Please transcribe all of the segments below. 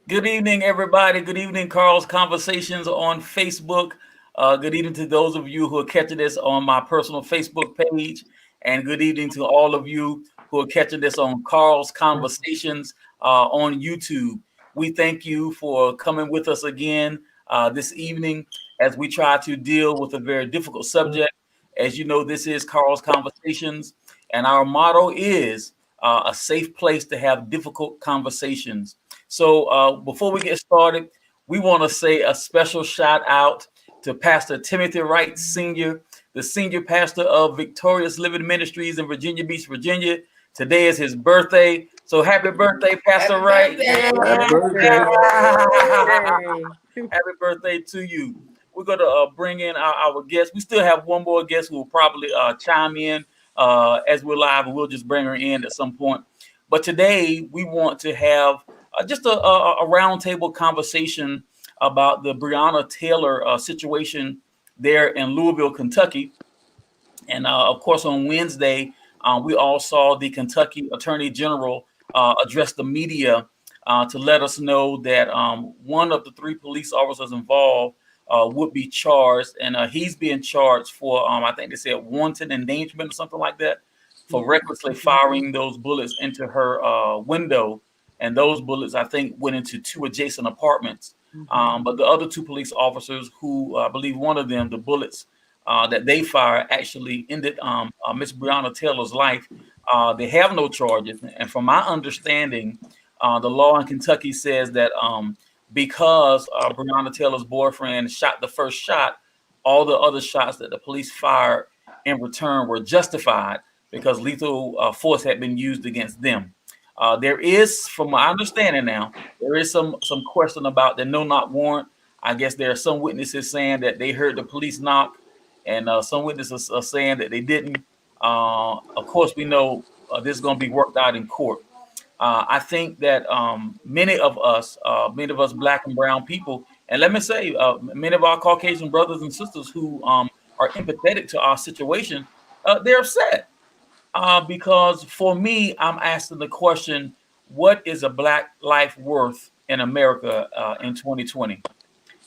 Good evening, everybody. Good evening, Carl's Conversations on Facebook. Good evening to those of you who are catching this on my personal Facebook page. And good evening to all of you who are catching this on Carl's Conversations on YouTube. We thank you for coming with us again this evening as we try to deal with a very difficult subject. As you know, this is Carl's Conversations, and our motto is a safe place to have difficult conversations. So before we get started, we want to say a special shout out to Pastor Timothy Wright Sr., the senior pastor of Victorious Living Ministries in Virginia Beach, Virginia. Today is his birthday. So happy birthday, Pastor Wright. Happy birthday. Happy birthday to you. We're going to bring in our guest. We still have one more guest who will probably chime in as we're live, and we'll just bring her in at some point. But today we want to have just a roundtable conversation about the Breonna Taylor situation there in Louisville, Kentucky. And of course, on Wednesday, we all saw the Kentucky Attorney General address the media to let us know that one of the three police officers involved would be charged. And he's being charged for, I think they said, wanton endangerment or something like that, for recklessly firing those bullets into her window. And those bullets, I think, went into two adjacent apartments. But the other two police officers, who I believe one of them, the bullets that they fired actually ended Miss Breonna Taylor's life. They have no charges. And from my understanding, the law in Kentucky says that because Breonna Taylor's boyfriend shot the first shot, all the other shots that the police fired in return were justified because lethal force had been used against them. There is, from my understanding now, there is some question about the no-knock warrant. I guess there are some witnesses saying that they heard the police knock, and some witnesses are saying that they didn't. Of course, we know this is going to be worked out in court. I think that many of us black and brown people, and let me say, many of our Caucasian brothers and sisters who are empathetic to our situation, they're upset. Because for me, I'm asking the question, what is a black life worth in America in 2020?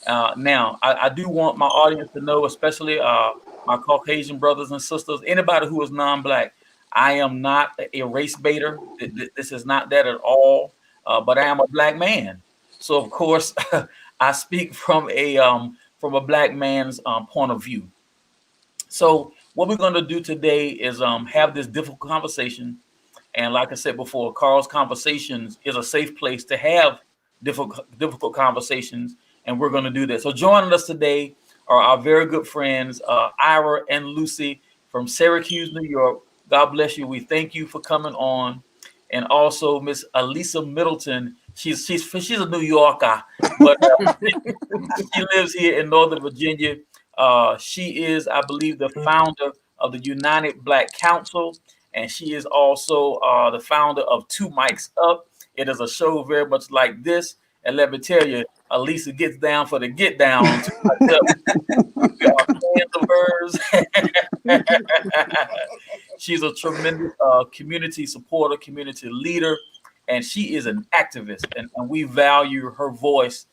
Now, I do want my audience to know, especially my Caucasian brothers and sisters, anybody who is non-black, I am not a race baiter. This is not that at all. But I am a black man, so of course I speak from a black man's point of view. So what we're going to do today is have this difficult conversation. And like I said before, Carl's Conversations is a safe place to have difficult conversations. And we're going to do that. So joining us today are our very good friends, Ira and Lucy from Syracuse, New York. God bless you. We thank you for coming on. And also Miss Elisa Middleton. She's a New Yorker, but she lives here in Northern Virginia. She is, I believe, the founder of the United Black Council, and she is also the founder of Two Mics Up. It is a show very much like this, and let me tell you, Elisa gets down for the get down. We are fans of hers. She's a tremendous community supporter, community leader, and she is an activist, and we value her voice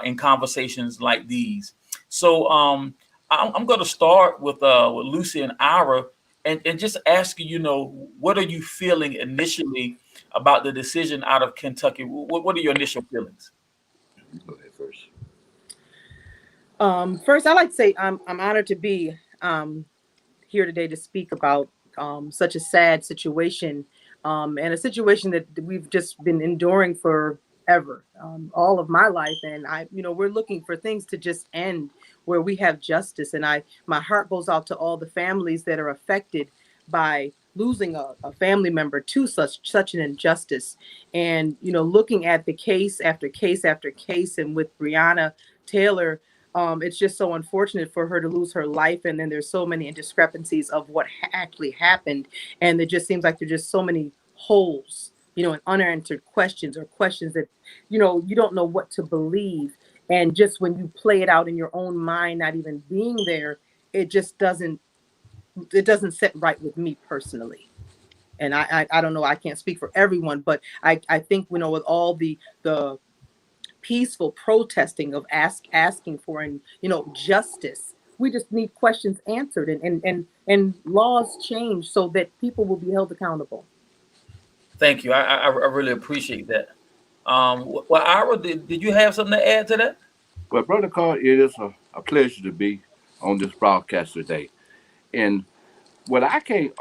in conversations like these. So I'm going to start with Lucy and Ira, and just ask you, what are you feeling initially about the decision out of Kentucky? What are your initial feelings? Go ahead first. First, I'd like to say I'm honored to be here today to speak about such a sad situation, and a situation that we've just been enduring forever, all of my life. And we're looking for things to just end where we have justice. And my heart goes out to all the families that are affected by losing a family member to such an injustice. And looking at the case after case after case, and with Breonna Taylor, it's just so unfortunate for her to lose her life. And then there's so many discrepancies of what actually happened. And it just seems like there's just so many holes, and unanswered questions, or questions that, you don't know what to believe. And just when you play it out in your own mind, not even being there, it just doesn't sit right with me personally. And I don't know, I can't speak for everyone, but I think, you know, with all the peaceful protesting of asking for, and you know, justice, we just need questions answered, and laws change so that people will be held accountable. Thank you. I really appreciate that. Well, Ira, did you have something to add to that? Well, Brother Carl, it is a pleasure to be on this broadcast today. And what I can't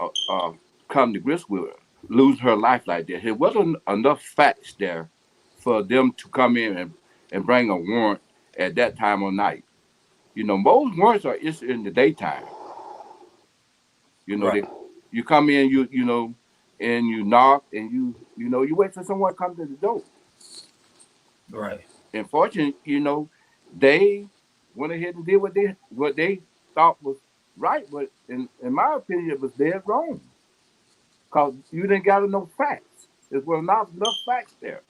come to grips with, lose her life like that, there wasn't enough facts there for them to come in and bring a warrant at that time of night. You know, most warrants are issued in the daytime. You know, Right, you come in, you know, and you knock, and you know, you wait for someone to come to the door. right, Unfortunately, you know, they went ahead and did what they thought was right, but in my opinion, it was dead wrong. Cause you didn't got enough facts. There was not enough facts there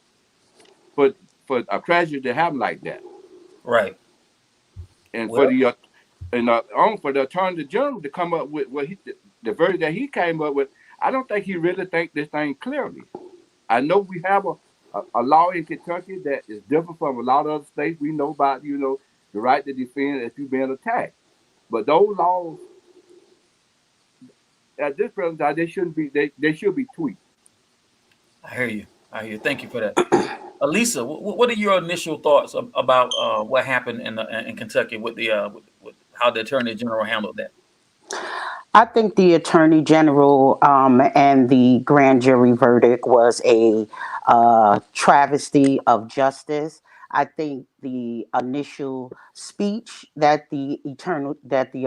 for for a tragedy to happen like that, right. and for Well, the for the attorney general to come up with what the verdict that he came up with. I don't think he really think this thing clearly. I know we have a law in Kentucky that is different from a lot of other states. We know about, you know, the right to defend if you've been attacked. But those laws at this present time, they shouldn't be. They should be tweaked. I hear you. I hear you. Thank you for that. Lisa, what are your initial thoughts about what happened in Kentucky with the with how the attorney general handled that? I think the attorney general and the grand jury verdict was a travesty of justice. I think the initial speech that the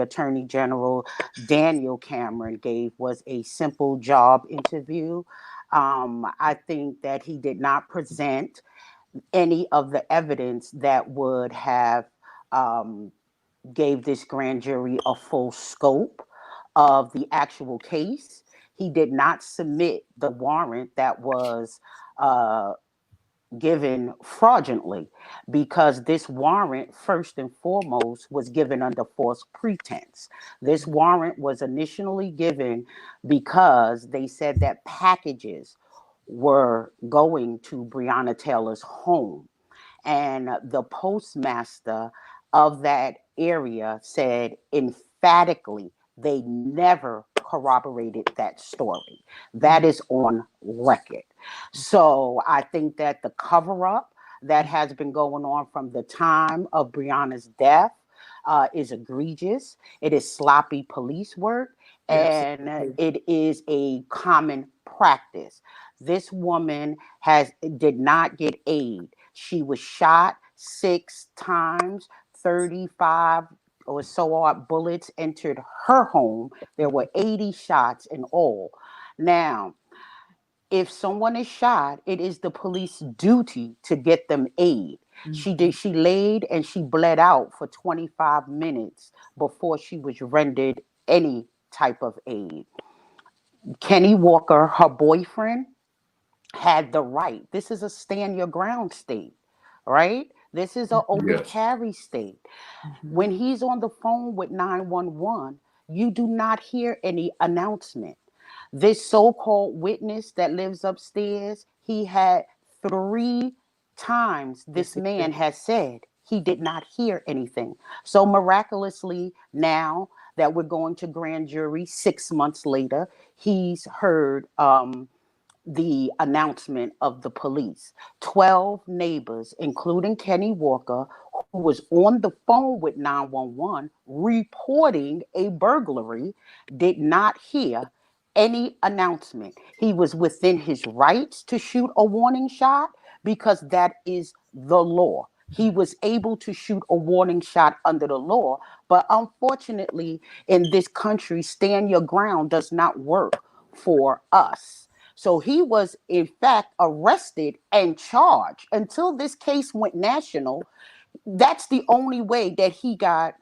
attorney general Daniel Cameron gave was a simple job interview. I think that he did not present any of the evidence that would have um, gave this grand jury a full scope of the actual case. He did not submit the warrant that was uh, given fraudulently, because this warrant, first and foremost, was given under false pretense. This warrant was initially given because they said that packages were going to Breonna Taylor's home, and the postmaster of that area said emphatically they never corroborated that story. That is on record. So I think that the cover up that has been going on from the time of Breonna's death is egregious. It is sloppy police work, and Absolutely. it is a common practice. This woman did not get aid. She was shot 6 times, 35 or so odd bullets entered her home. There were 80 shots in all. Now, if someone is shot, it is the police duty to get them aid. She laid and she bled out for 25 minutes before she was rendered any type of aid. Kenny Walker, her boyfriend, had the right. This is a stand your ground state, right? This is an open Yes. carry state. Mhm. When he's on the phone with 911, you do not hear any announcement. This so called witness that lives upstairs, he had 3 times this Yes, it man did. has said he did not hear anything. So miraculously, now that we're going to grand jury 6 months later, he's heard the announcement of the police. 12 neighbors, including Kenny Walker, who was on the phone with 911 reporting a burglary, did not hear any announcement. He was within his rights to shoot a warning shot because that is the law. He was able to shoot a warning shot under the law, but unfortunately, in this country, stand your ground does not work for us. So he was, in fact, arrested and charged. Until this case went national, that's the only way that he got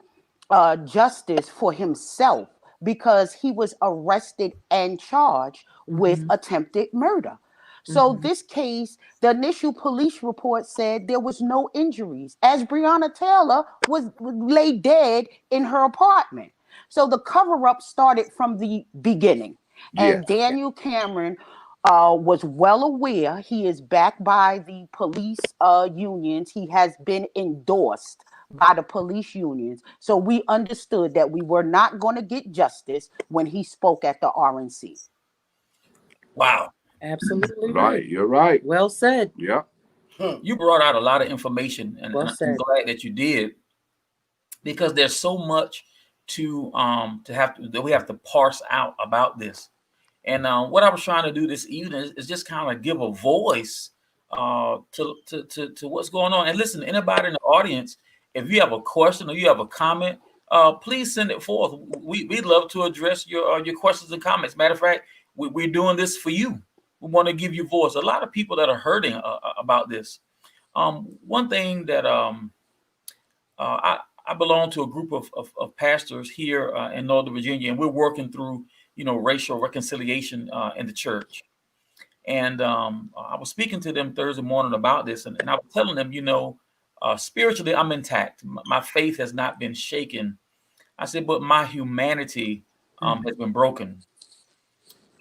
justice for himself, because he was arrested and charged with Mhm. attempted murder. So Mhm. this case, the initial police report said there was no injuries, as Breonna Taylor was lay dead in her apartment. So the cover up started from the beginning. Yes. And Daniel Cameron was well aware. He is backed by the police unions. He has been endorsed by the police unions. So we understood that we were not going to get justice when he spoke at the RNC. Wow. Absolutely Right. right. You're right. Well said. Yeah. You brought out a lot of information, Well and I'm said. glad that you did, because there's so much to have to that we have to parse out about this. And what I was trying to do this evening is just kind of give a voice to what's going on. And listen, anybody in the audience, if you have a question or you have a comment, please send it forth. We'd love to address your questions and comments. Matter of fact, we're doing this for you. We want to give you voice. A lot of people that are hurting about this. One thing that I belong to a group of pastors here in Northern Virginia, and we're working through racial reconciliation in the church. And I was speaking to them Thursday morning about this, and I was telling them, spiritually I'm intact. My faith has not been shaken. I said, but my humanity has been broken.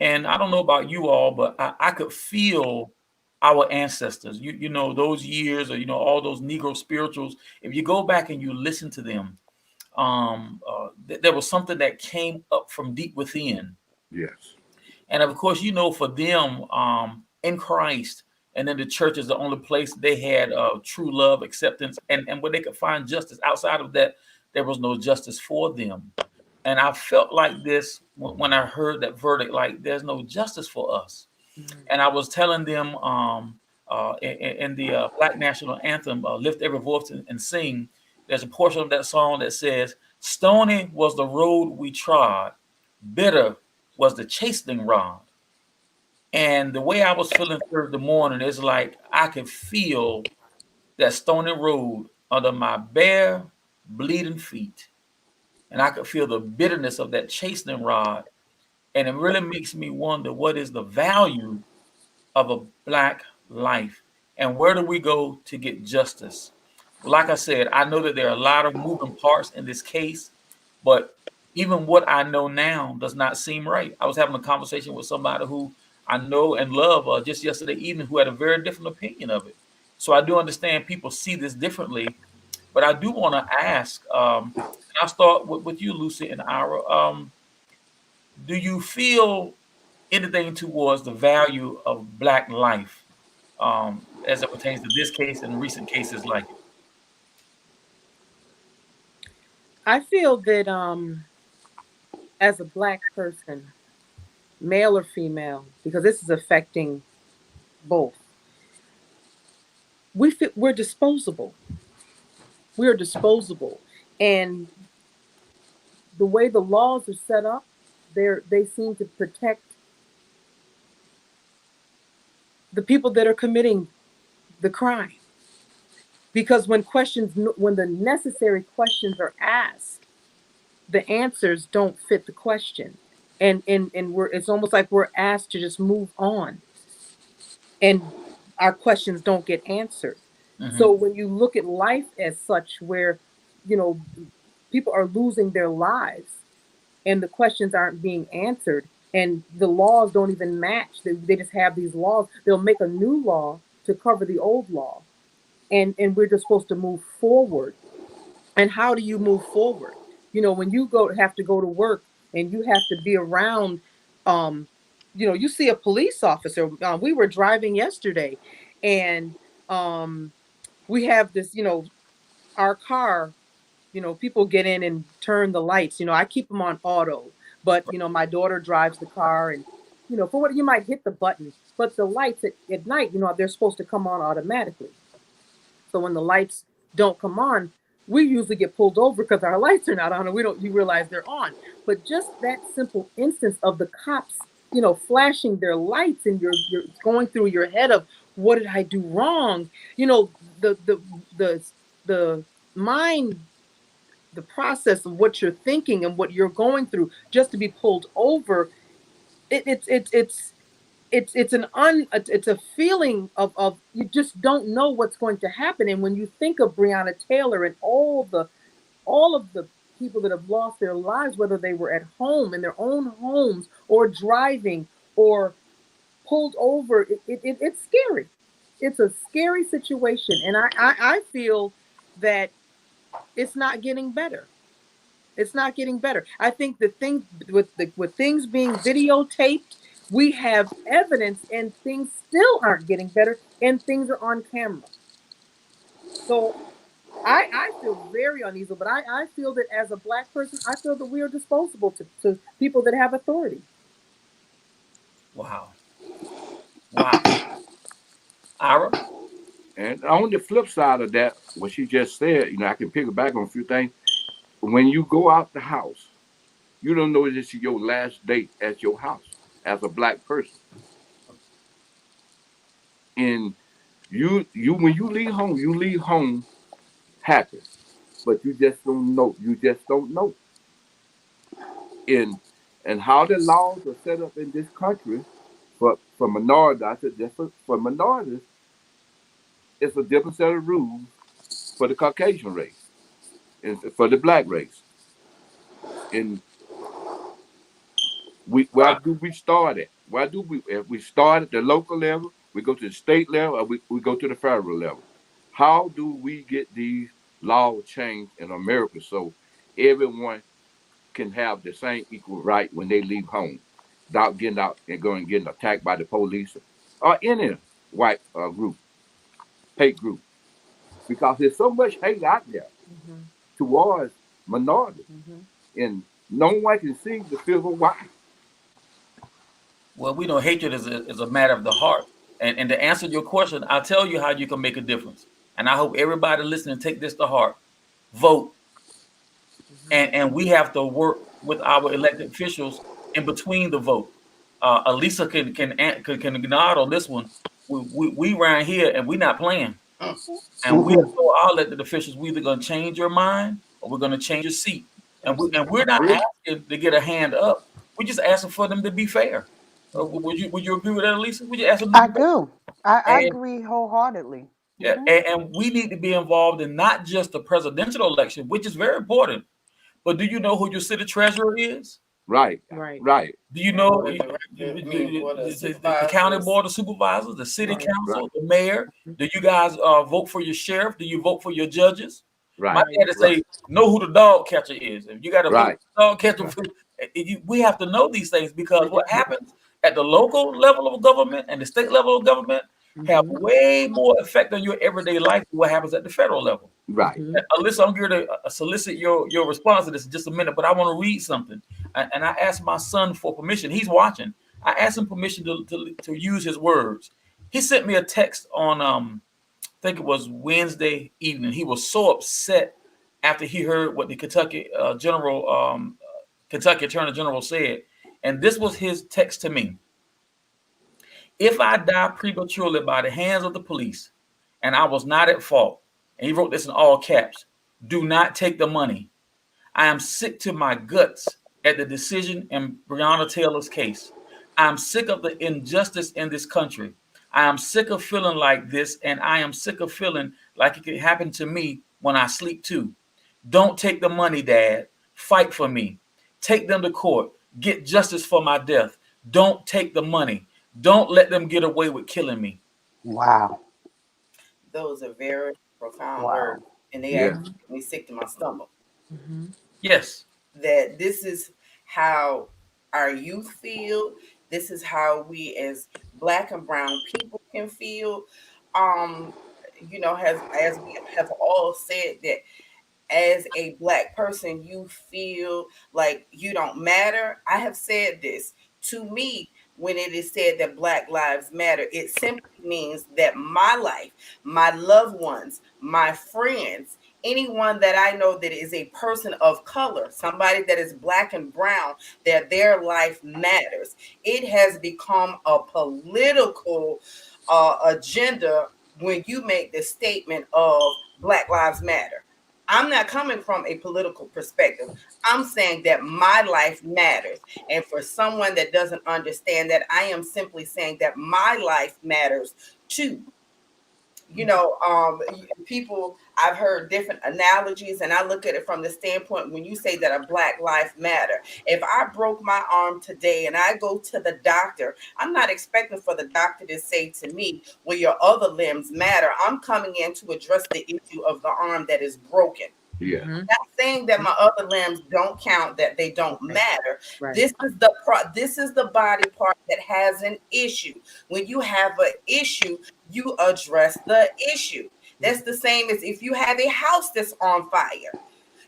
And I don't know about you all, but I could feel our ancestors, those years, or, all those Negro spirituals. If you go back and you listen to them, there was something that came up from deep within. Yes. And of course, for them, in Christ, and then the church is the only place they had true love, acceptance, and where they could find justice. Outside of that, there was no justice for them. And I felt like this when I heard that verdict, like there's no justice for us. And I was telling them in the Black National Anthem, Lift Every Voice and Sing, there's a portion of that song that says, "Stony was the road we trod, bitter was the chastening rod." And the way I was feeling Thursday morning is like I could feel that stony road under my bare, bleeding feet. And I could feel the bitterness of that chastening rod. And it really makes me wonder, what is the value of a Black life? And where do we go to get justice? Like I said, I know that there are a lot of moving parts in this case, but even what I know now does not seem right. I was having a conversation with somebody who I know and love just yesterday evening, who had a very different opinion of it. So I do understand people see this differently, but I do want to ask, and I'll start with you, Lucy and Ira. Do you feel anything towards the value of Black life as it pertains to this case and recent cases like it? I feel that as a Black person, male or female, because this is affecting both, we're disposable. We are disposable. And the way the laws are set up, they seem to protect the people that are committing the crime. Because when the necessary questions are asked, the answers don't fit the question. And it's almost like we're asked to just move on, and our questions don't get answered. So when you look at life as such, where, people are losing their lives and the questions aren't being answered, and the laws don't even match. They just have these laws. They'll make a new law to cover the old law. And we're just supposed to move forward. And how do you move forward? When you have to go to work and you have to be around, you see a police officer. We were driving yesterday, and we have this, our car, people get in and turn the lights. I keep them on auto, but my daughter drives the car, and for what, you might hit the button, but the lights at night, they're supposed to come on automatically. So when the lights don't come on, we usually get pulled over because our lights are not on, and you realize they're on. But just that simple instance of the cops, flashing their lights, and you're going through your head of, what did I do wrong? The mind, the process of what you're thinking and what you're going through, just to be pulled over, it's a feeling of you just don't know what's going to happen. And when you think of Breonna Taylor and all of the people that have lost their lives, whether they were at home in their own homes or driving or pulled over. It's scary. It's a scary situation. And I feel that it's not getting better. It's not getting better. I think the thing with things being videotaped, we have evidence and things still aren't getting better and things are on camera. So I feel very uneasy, but I feel that as a Black person, I feel that we are disposable to people that have authority. Wow. Wow. Ira? And on the flip side of that, what she just said, I can pick it back on a few things. When you go out the house, you don't know this is your last date at your house as a Black person. And you when you leave home happy, but you just don't know. You just don't know. And how the laws are set up in this country for minorities, I said just for minorities, it's a different set of rules for the Caucasian race and for the Black race. And where Wow. do we start at? Where do we if we start at the local level, we go to the state level, or we go to the federal level? How do we get these laws changed in America so everyone can have the same equal right when they leave home without getting out and going and getting attacked by the police or any white group, hate group? Because there's so much hate out there Mm-hmm. towards minorities, Mm-hmm. and no one can seem to figure why. Well, we know hatred is a matter of the heart. And to answer your question, I'll tell you how you can make a difference. And I hope everybody listening take this to heart. Vote. Mm-hmm. And we have to work with our elected officials in between the vote. Elisa can nod on this one. We around here and we're not playing. And we have Mhm. told our elected officials we're either going to change your mind or we're going to change your seat. And we're not Agree? asking to get a hand up. We're just asking for them to be fair. Mm-hmm. Would you agree with that, Elisa? We just ask them to I be fair. do. I And agree wholeheartedly. yeah, Hmm. and we need to be involved in not just the presidential election, which is very important, but do you know who your city treasurer is? Right, Right. right, Do you And know what the what the the county supervisors. board of supervisors, the city Right. right, council, the mayor? Do you guys vote for your sheriff? Do you vote for your judges? My right, Right. dad right, say know who the dog catcher is. If you got to vote right, for the dog catcher, right. we have to know these things because what Mm-hmm. happens at the local level of government and the state level of government have Mm-hmm. way more effect on your everyday life than what happens at the federal level. Right. Mm-hmm. Alyssa, I'm here to solicit your response to this in just a minute, but I want to read something. And I asked my son for permission. He's watching. I asked him permission to use his words. He sent me a text on I think it was Wednesday evening. He was so upset after he heard what the Kentucky Attorney General said, and this was his text to me: "If I die prematurely by the hands of the police, and I was not at fault," and he wrote this in all caps, "do not take the money. I am sick to my guts at the decision in Breonna Taylor's case. I'm sick of the injustice in this country. I am sick of feeling like this, and I am sick of feeling like it could happen to me when I sleep too. Don't take the money, Dad. Fight for me. Take them to court. Get justice for my death. Don't take the money. Don't let them get away with killing me." Wow. Those are very profound Wow. words, and they Yeah. actually make me sick to my stomach. Mm-hmm. Yes. That this is how our youth feel. This is how we as Black and brown people can feel. Um, as we have all said that as a Black person, you feel like you don't matter. I have said this. To me, when it is said that Black lives matter, it simply means that my life, my loved ones, my friends, anyone that I know that is a person of color, somebody that is Black and brown, that their life matters. It has become a political agenda when you make the statement of Black lives matter. I'm not coming from a political perspective. I'm saying that my life matters. And for someone that doesn't understand that, I am simply saying that my life matters too. People, I've heard different analogies, and I look at it from the standpoint when you say that a Black life matter. If I broke my arm today and I go to the doctor, I'm not expecting for the doctor to say to me, well, your other limbs matter. I'm coming in to address the issue of the arm that is broken. Yeah. Mhm. Not saying that my other limbs don't count, that they don't Right. matter. Right. This is the body part that has an issue. When you have an issue, you address the issue. That's the same as if you have a house that's on fire.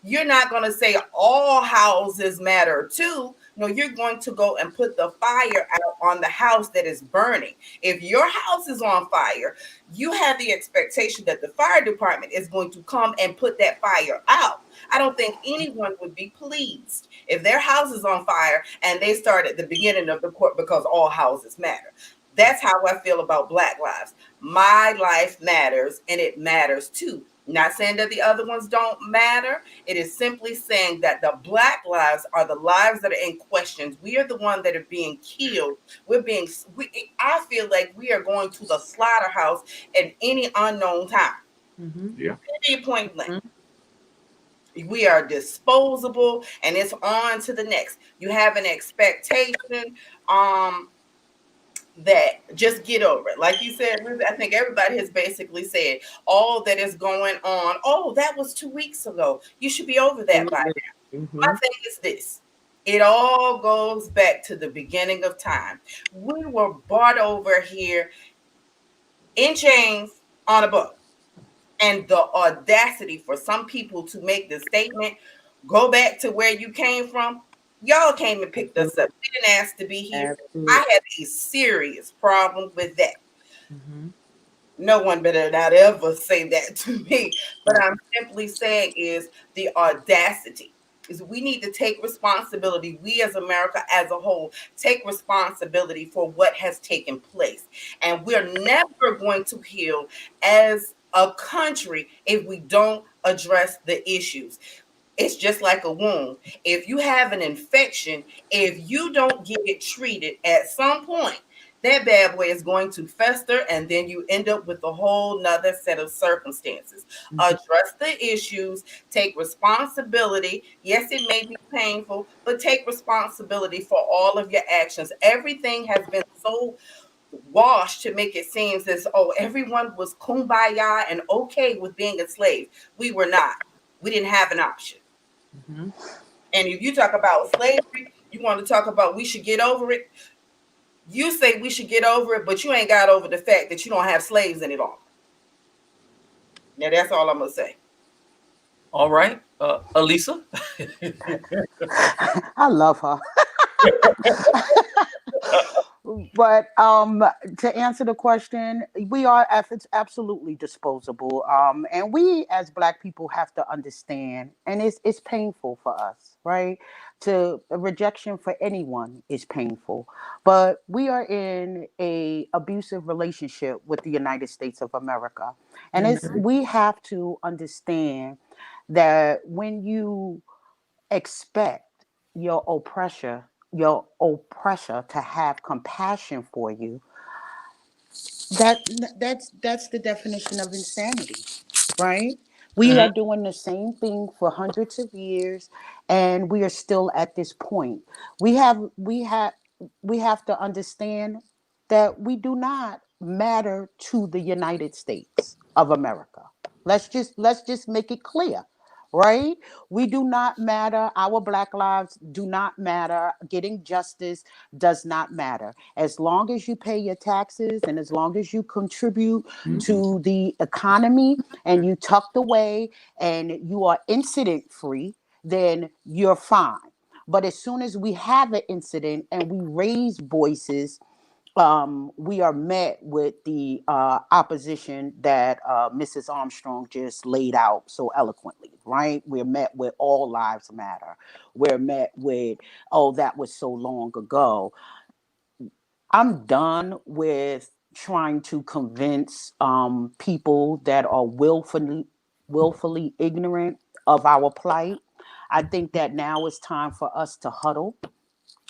You're not going to say all houses matter too. No, you're going to go and put the fire out on the house that is burning. If your house is on fire, you have the expectation that the fire department is going to come and put that fire out. I don't think anyone would be pleased if their house is on fire and they start at the beginning of the court because all houses matter. That's how I feel about Black lives. My life matters, and it matters too. Not saying that the other ones don't matter. It is simply saying that the Black lives are the lives that are in question. We are the ones that are being killed. I feel like we are going to the slaughterhouse at any unknown time. Mhm. Yeah. Period, point blank. Mhm. We are disposable, and it's on to the next. You have an expectation. Um, that just get over it. Like you said, I think everybody has basically said all that is going on. Oh, that was 2 weeks ago. You should be over that by Absolutely. now. My Mhm. thing is this. It all goes back to the beginning of time. We were brought over here in chains on a boat. And the audacity for some people to make the statement, go back to where you came from. Y'all came and picked us up. Absolutely. We didn't ask to be here. I Absolutely. have a serious problem with that. Mhm. No one better not ever say that to me. But Right. I'm simply saying is the audacity. Is we need to take responsibility. We as America as a whole take responsibility for what has taken place. And we're never going to heal as a country if we don't address the issues. It's just like a wound. If you have an infection, if you don't get it treated at some point, that bad boy is going to fester, and then you end up with a whole nother set of circumstances. Mhm. Address the issues, take responsibility. Yes, it may be painful, but take responsibility for all of your actions. Everything has been so washed to make it seem as oh, everyone was kumbaya and okay with being a slave. We were not. We didn't have an option. Mhm. And if you talk about slavery, you want to talk about we should get over it. You say we should get over it, but you ain't got over the fact that you don't have slaves any longer. Now that's all I'm gonna say. All right, Elisa. I love her. But to answer the question, we are it's absolutely disposable. And we as Black people have to understand, and it's painful for us, right? To rejection for anyone is painful, but we are in a abusive relationship with the United States of America, and it's Amen. we have to understand that when you expect your oppressor to have compassion for you, that that's the definition of insanity, right? We Mhm. are doing the same thing for hundreds of years, and we are still at this point. We have to understand that we do not matter to the United States of America. Let's just make it clear, right? We do not matter. Our Black lives do not matter. Getting justice does not matter. As long as you pay your taxes and as long as you contribute Mhm. to the economy and you tucked away and you are incident free, then you're fine. But as soon as we have an incident and we raise voices, we are met with the opposition that Mrs. Armstrong just laid out so eloquently, right? We're met with all lives matter. We're met with, oh, that was so long ago. I'm done with trying to convince people that are willfully ignorant of our plight. I think that now it's time for us to huddle.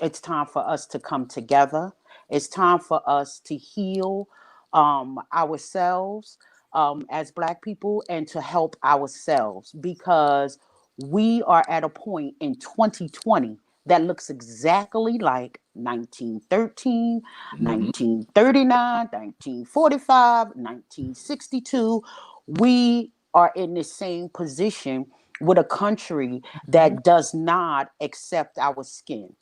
It's time for us to come together. It's time for us to heal ourselves. as Black people and to help ourselves, because we are at a point in 2020 that looks exactly like 1913, Mm-hmm. 1939, 1945, 1962. We are in the same position with a country Mhm. that does not accept our skin.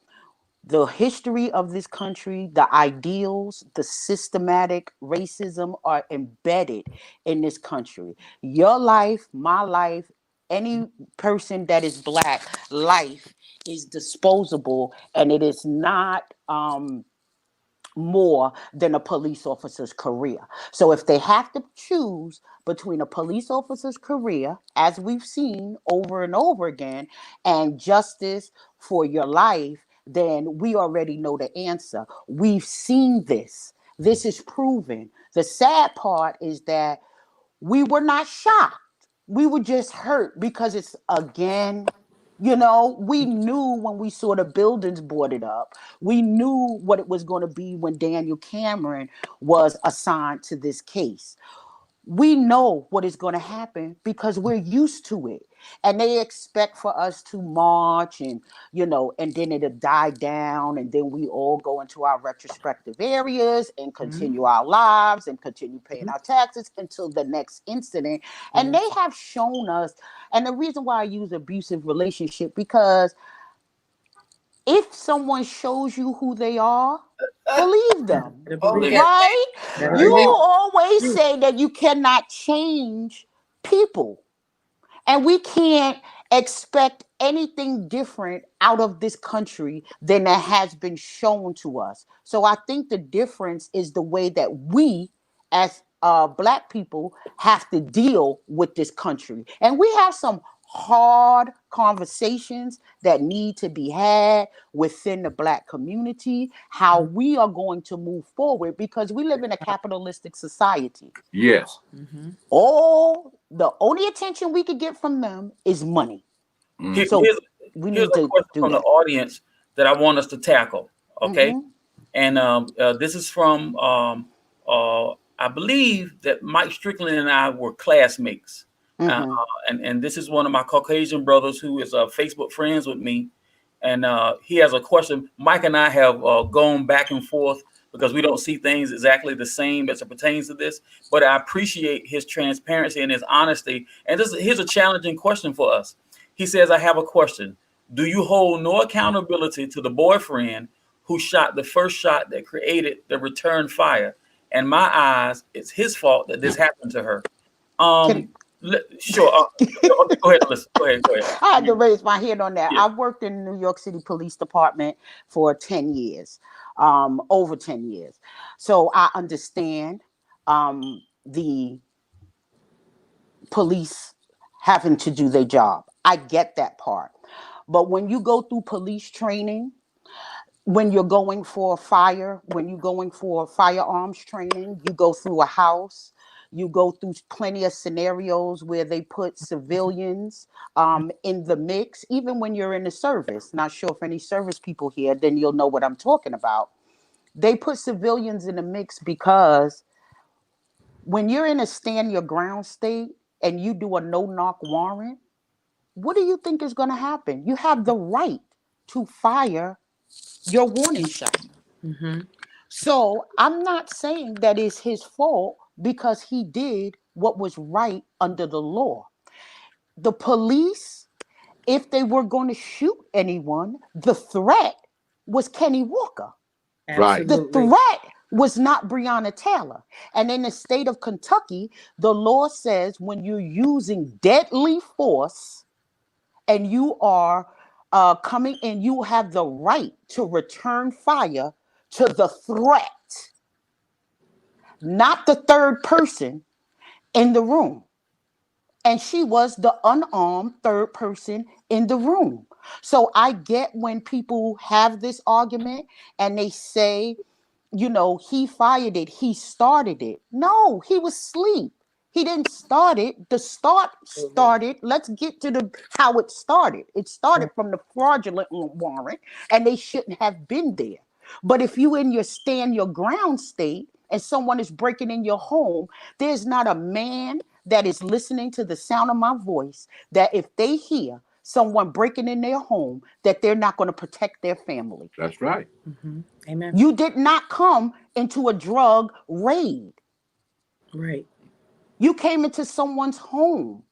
The history of this country, the ideals, the systematic racism are embedded in this country. Your life, my life, any person that is Black life is disposable, and it is not more than a police officer's career. So if they have to choose between a police officer's career, as we've seen over and over again, and justice for your life, then we already know the answer. We've seen this. This is proven. The sad part is that we were not shocked. We were just hurt because it's again, we knew when we saw the buildings boarded up. We knew what it was going to be when Daniel Cameron was assigned to this case. We know what is going to happen because we're used to it. And they expect for us to march and then it'll die down. And then we all go into our retrospective areas and Mhm. continue our lives and continue paying our taxes until the next incident. And they Yes. have shown us. And the reason why I use abusive relationship, because if someone shows you who they are, believe them, Better believe Okay, it. right? Better You Right. believe it. always True. say that you cannot change people. And we can't expect anything different out of this country than that has been shown to us. So I think the difference is the way that we, as Black people, have to deal with this country. And we have some hard conversations that need to be had within the Black community, how we are going to move forward, because we live in a capitalistic society. Yes. Mm-hmm. All the only attention we could get from them is money. Here- Mm-hmm. So here's we here's need a to question do from the that. audience that I want us to tackle. Okay, Mm-hmm. and this is from I believe that Mike Strickland and I were classmates, Mm-hmm. and this is one of my Caucasian brothers who is Facebook friends with me, and he has a question. Mike and I have gone back and forth because we don't see things exactly the same as it pertains to this. But I appreciate his transparency and his honesty. And here's a challenging question for us. He says, "I have a question. Do you hold no accountability to the boyfriend who shot the first shot that created the return fire? In my eyes, it's his fault that this happened to her." Can Um, sure. Okay, go ahead, listen. Go ahead. Go ahead. I had to raise my hand on that. Yeah. I've worked in the New York City Police Department for 10 years, over 10 years. So I understand the police having to do their job. I get that part. But when you go through police training, when you're going for fire, when you're going for firearms training, you go through a house, you go through plenty of scenarios where they put civilians in the mix, even when you're in the service. Not sure if any service people here, then you'll know what I'm talking about. They put civilians in the mix because when you're in a stand your ground state and you do a no knock warrant, what do you think is going to happen? You have the right to fire your warning shot. Mm-hmm. So I'm not saying that it's his fault because he did what was right under the law. The police, if they were going to shoot anyone, the threat was Kenny Walker. Right. The Absolutely. threat was not Breonna Taylor. And in the state of Kentucky, the law says when you're using deadly force and you are coming in, you have the right to return fire to the threat, not the third person in the room. And she was the unarmed third person in the room. So I get when people have this argument and they say, he fired it, he started it. No, he was asleep. He didn't start it. The start Absolutely. started. Let's get to the how it started. It started from the fraudulent warrant, and they shouldn't have been there. But if you in your stand your ground state and someone is breaking in your home, there's not a man that is listening to the sound of my voice that if they hear someone breaking in their home, that they're not going to protect their family. That's right. Mm-hmm. Amen. You did not come into a drug raid. Right. You came into someone's home.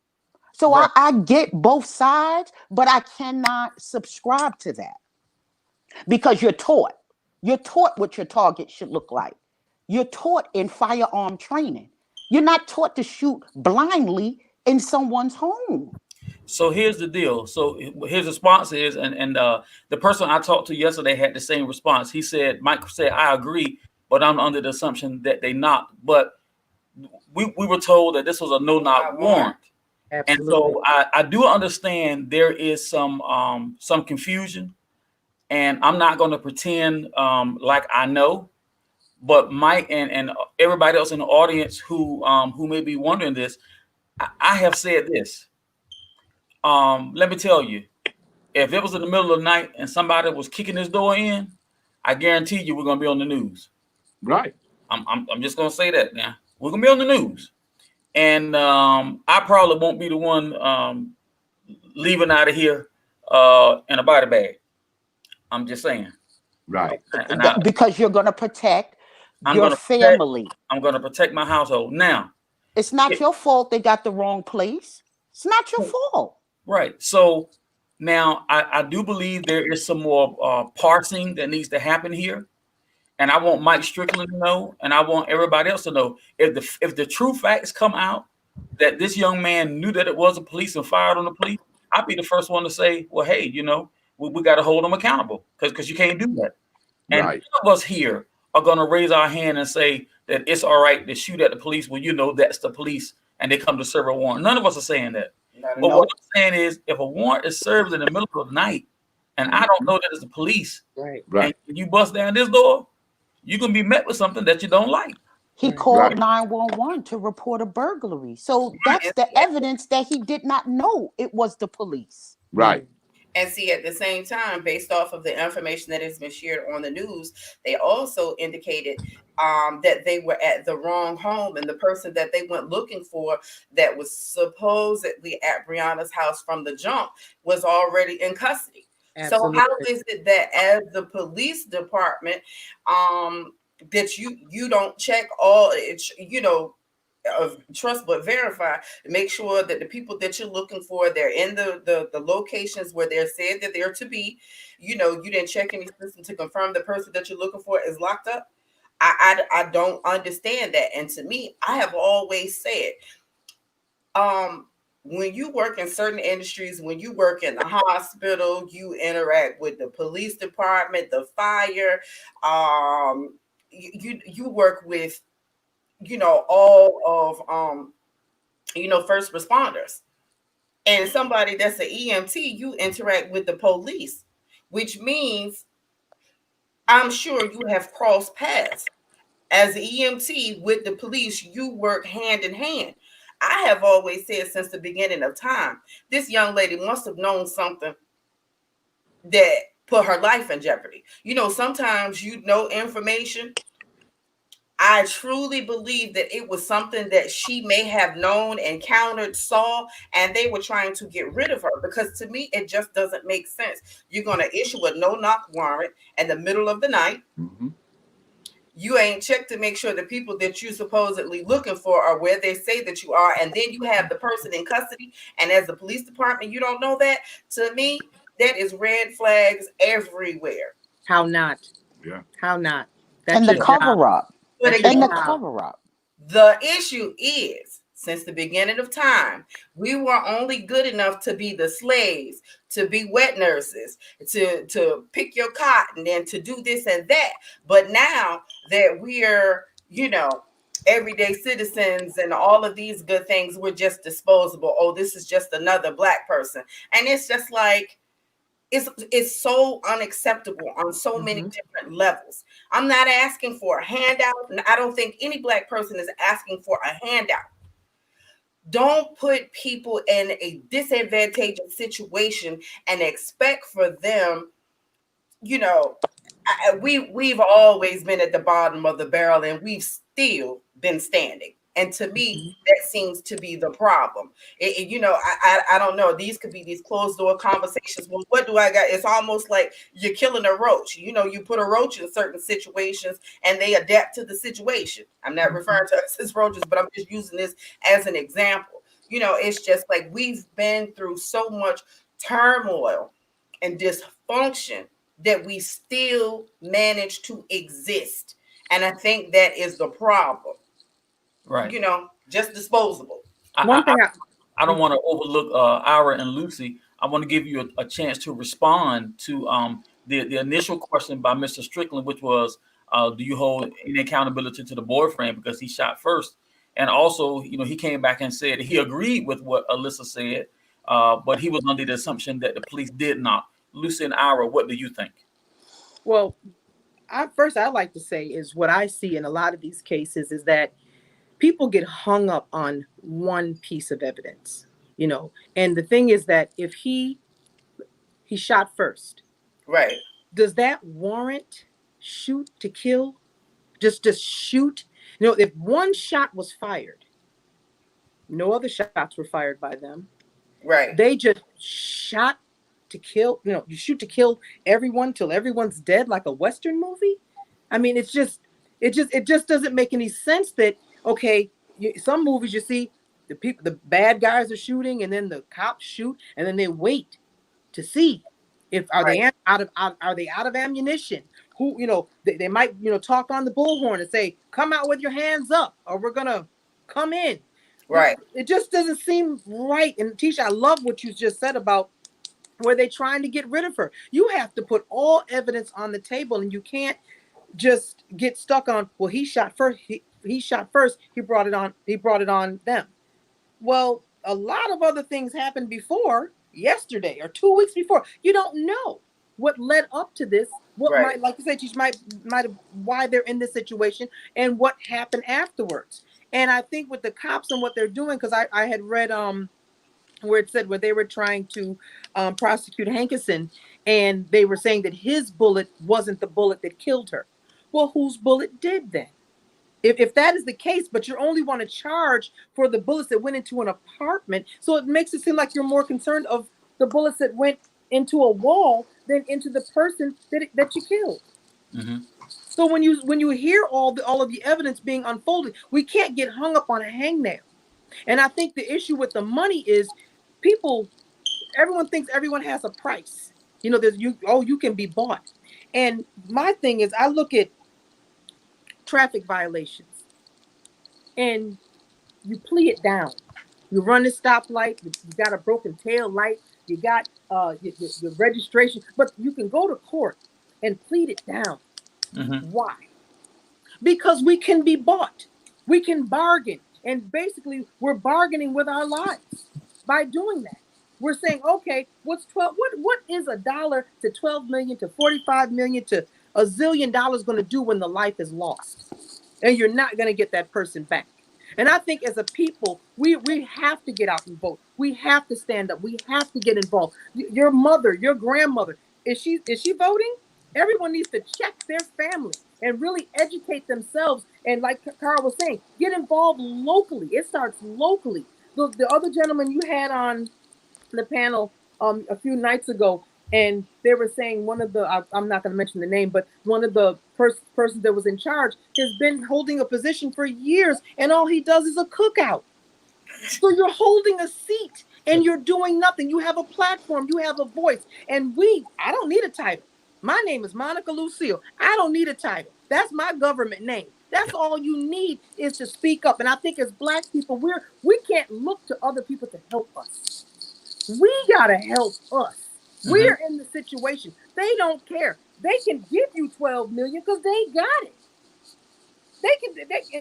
So Right. I get both sides, but I cannot subscribe to that because you're taught. You're taught what your target should look like. You're taught in firearm training. You're not taught to shoot blindly in someone's home. So here's the deal. So his response is, and the person I talked to yesterday had the same response. He said, Mike said, I agree, but I'm under the assumption that they knocked. But we were told that this was a no-knock warrant. And Absolutely. so I do understand there is some confusion, and I'm not going to pretend like I know. But Mike and everybody else in the audience who may be wondering this, I have said this. Let me tell you, if it was in the middle of the night and somebody was kicking this door in, I guarantee you we're gonna be on the news. Right. I'm just gonna say that now. We're gonna be on the news, and I probably won't be the one leaving out of here in a body bag. I'm just saying, Right. and Because you're going to protect I'm your gonna protect. family. I'm gonna protect my household now. It's not your fault they got the wrong place. It's not your fault. Right. So now I do believe there is some more parsing that needs to happen here. And I want Mike Strickland to know, and I want everybody else to know, if the true facts come out that this young man knew that it was a police and fired on the police, I'd be the first one to say, well, hey, we got to hold them accountable because you can't do that. And Right. none of us here are going to raise our hand and say that it's all right to shoot at the police when that's the police and they come to serve a warrant. None of us are saying that. But what I'm saying is, if a warrant is served in the middle of the night and I don't know that it's the police, Right. Right. and you bust down this door, you're going to be met with something that you don't like. He Right. called Right. 911 to report a burglary. So that's And the evidence that he did not know it was the police. Right. And see, at the same time, based off of the information that has been shared on the news, they also indicated that they were at the wrong home, and the person that they went looking for, that was supposedly at Breonna's house from the jump, was already in custody. Absolutely. So how is it that as the police department, that you don't check all it's of trust but verify, make sure that the people that you're looking for, they're in the locations where they're said that they're to be. You didn't check any system to confirm the person that you're looking for is locked up. I don't understand that. And to me, I have always said, when you work in certain industries, when you work in the hospital, you interact with the police department, the fire, you work with all of first responders, and somebody that's an EMT, you interact with the police, which means I'm sure you have crossed paths. As an EMT with the police, you work hand in hand. I have always said since the beginning of time, this young lady must have known something that put her life in jeopardy. Sometimes information. I truly believe that it was something that she may have known, encountered, saw, and they were trying to get rid of her, because to me, it just doesn't make sense. You're going to issue a no-knock warrant in the middle of the night. Mm-hmm. You ain't checked to make sure the people that you're supposedly looking for are where they say that you are, and then you have the person in custody, and as the police department, you don't know that. To me, that is red flags everywhere. How not? Yeah. How not? That's And the your job. cover up. But That's again, And the your job. cover up. the issue is, since the beginning of time, we were only good enough to be the slaves, to be wet nurses, to pick your cotton, and to do this and that. But now that we're, everyday citizens and all of these good things, we're just disposable. Oh, this is just another Black person. And it's just like, it's so unacceptable on so many different levels. I'm not asking for a handout, and I don't think any Black person is asking for a handout. Don't put people in a disadvantageous situation and expect for them, we've always been at the bottom of the barrel, and we've still been standing. And to me, Mhm. that seems to be the problem. I don't know. These could be these closed door conversations. Well, what do I got? It's almost like you're killing a roach. You put a roach in certain situations, and they adapt to the situation. I'm not referring to us as roaches, but I'm just using this as an example. It's just like we've been through so much turmoil and dysfunction that we still manage to exist. And I think that is the problem. Right. Just disposable. One I, thing I don't want to overlook Ira and Lucy. I want to give you a chance to respond to the initial question by Mr. Strickland, which was, do you hold any accountability to the boyfriend because he shot first? And also, he came back and said he agreed with what Alyssa said, but he was under the assumption that the police did not. Lucy and Ira, what do you think? well, I'd like to say is what I see in a lot of these cases is that people get hung up on one piece of evidence, and the thing is that if he shot first, Right. does that warrant shoot to kill? Just shoot? If one shot was fired, no other shots were fired by them. Right. They just shot to kill. You shoot to kill everyone till everyone's dead, like a Western movie. I mean, it just doesn't make any sense. That okay, some movies you see the bad guys are shooting, and then the cops shoot, and then they wait to see if are Right. they are they out of ammunition. Who they might talk on the bullhorn and say, "Come out with your hands up, or we're gonna come in." Right. It just doesn't seem right. And Tisha, I love what you just said about where they're trying to get rid of her. You have to put all evidence on the table, and you can't just get stuck on, well, he shot first. He shot first. He brought it on. He brought it on them. Well, a lot of other things happened before yesterday or 2 weeks before. You don't know what led up to this. What Right. might, like you said, Tisha, might have why they're in this situation and what happened afterwards. And I think with the cops and what they're doing, because I had read where it said where they were trying to prosecute Hankerson, and they were saying that his bullet wasn't the bullet that killed her. Well, whose bullet did then? If that is the case, but you only want to charge for the bullets that went into an apartment, so it makes it seem like you're more concerned of the bullets that went into a wall than into the person that you killed. Mm-hmm. So when you hear all of the evidence being unfolded, we can't get hung up on a hangnail. And I think the issue with the money is people, everyone thinks everyone has a price. There's you can be bought. And my thing is I look at traffic violations and you plea it down. You run a stoplight, you got a broken tail light, you got your registration, but you can go to court and plead it down. Mm-hmm. Why? Because we can be bought. We can bargain. And basically, we're bargaining with our lives by doing that. We're saying, okay, what's 12? What is a dollar to 12 million to 45 million to a zillion dollars going to do when the life is lost? And you're not going to get that person back. And I think as a people, we have to get out and vote. We have to stand up. We have to get involved. Your mother, your grandmother, is she voting? Everyone needs to check their family and really educate themselves. And like Carl was saying, get involved locally. It starts locally. The other gentleman you had on the panel a few nights ago, and they were saying one of the I'm not going to mention the name, but one of the persons that was in charge has been holding a position for years, and all he does is a cookout. So you're holding a seat and you're doing nothing. You have a platform, you have a voice, and I don't need a title. My name is Monica Lucille. I don't need a title. That's my government name. That's all you need is to speak up. And I think as Black people, we can't look to other people to help us. We gotta help us. Mm-hmm. We're in the situation. They don't care. They can give you 12 million because they got it.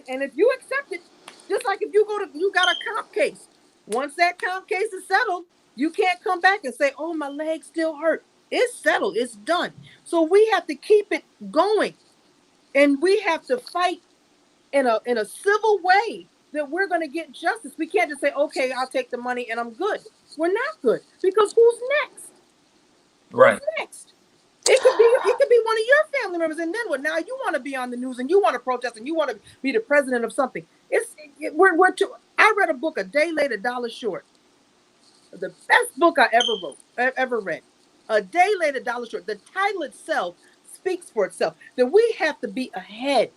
And if you accept it, just like if you got a comp case. Once that comp case is settled, you can't come back and say, "Oh, my leg still hurt." It's settled. It's done. So we have to keep it going, and we have to fight in a civil way that we're going to get justice. We can't just say, "Okay, I'll take the money and I'm good." We're not good because who's next? Who's Right. next? It could be one of your family members, and then what? Now you want to be on the news and you want to protest and you want to be the president of something. We're too. I read a book, A Day Late, $1 Short. The best book I ever read. A Day Late, $1 Short. The title itself speaks for itself. That we have to be ahead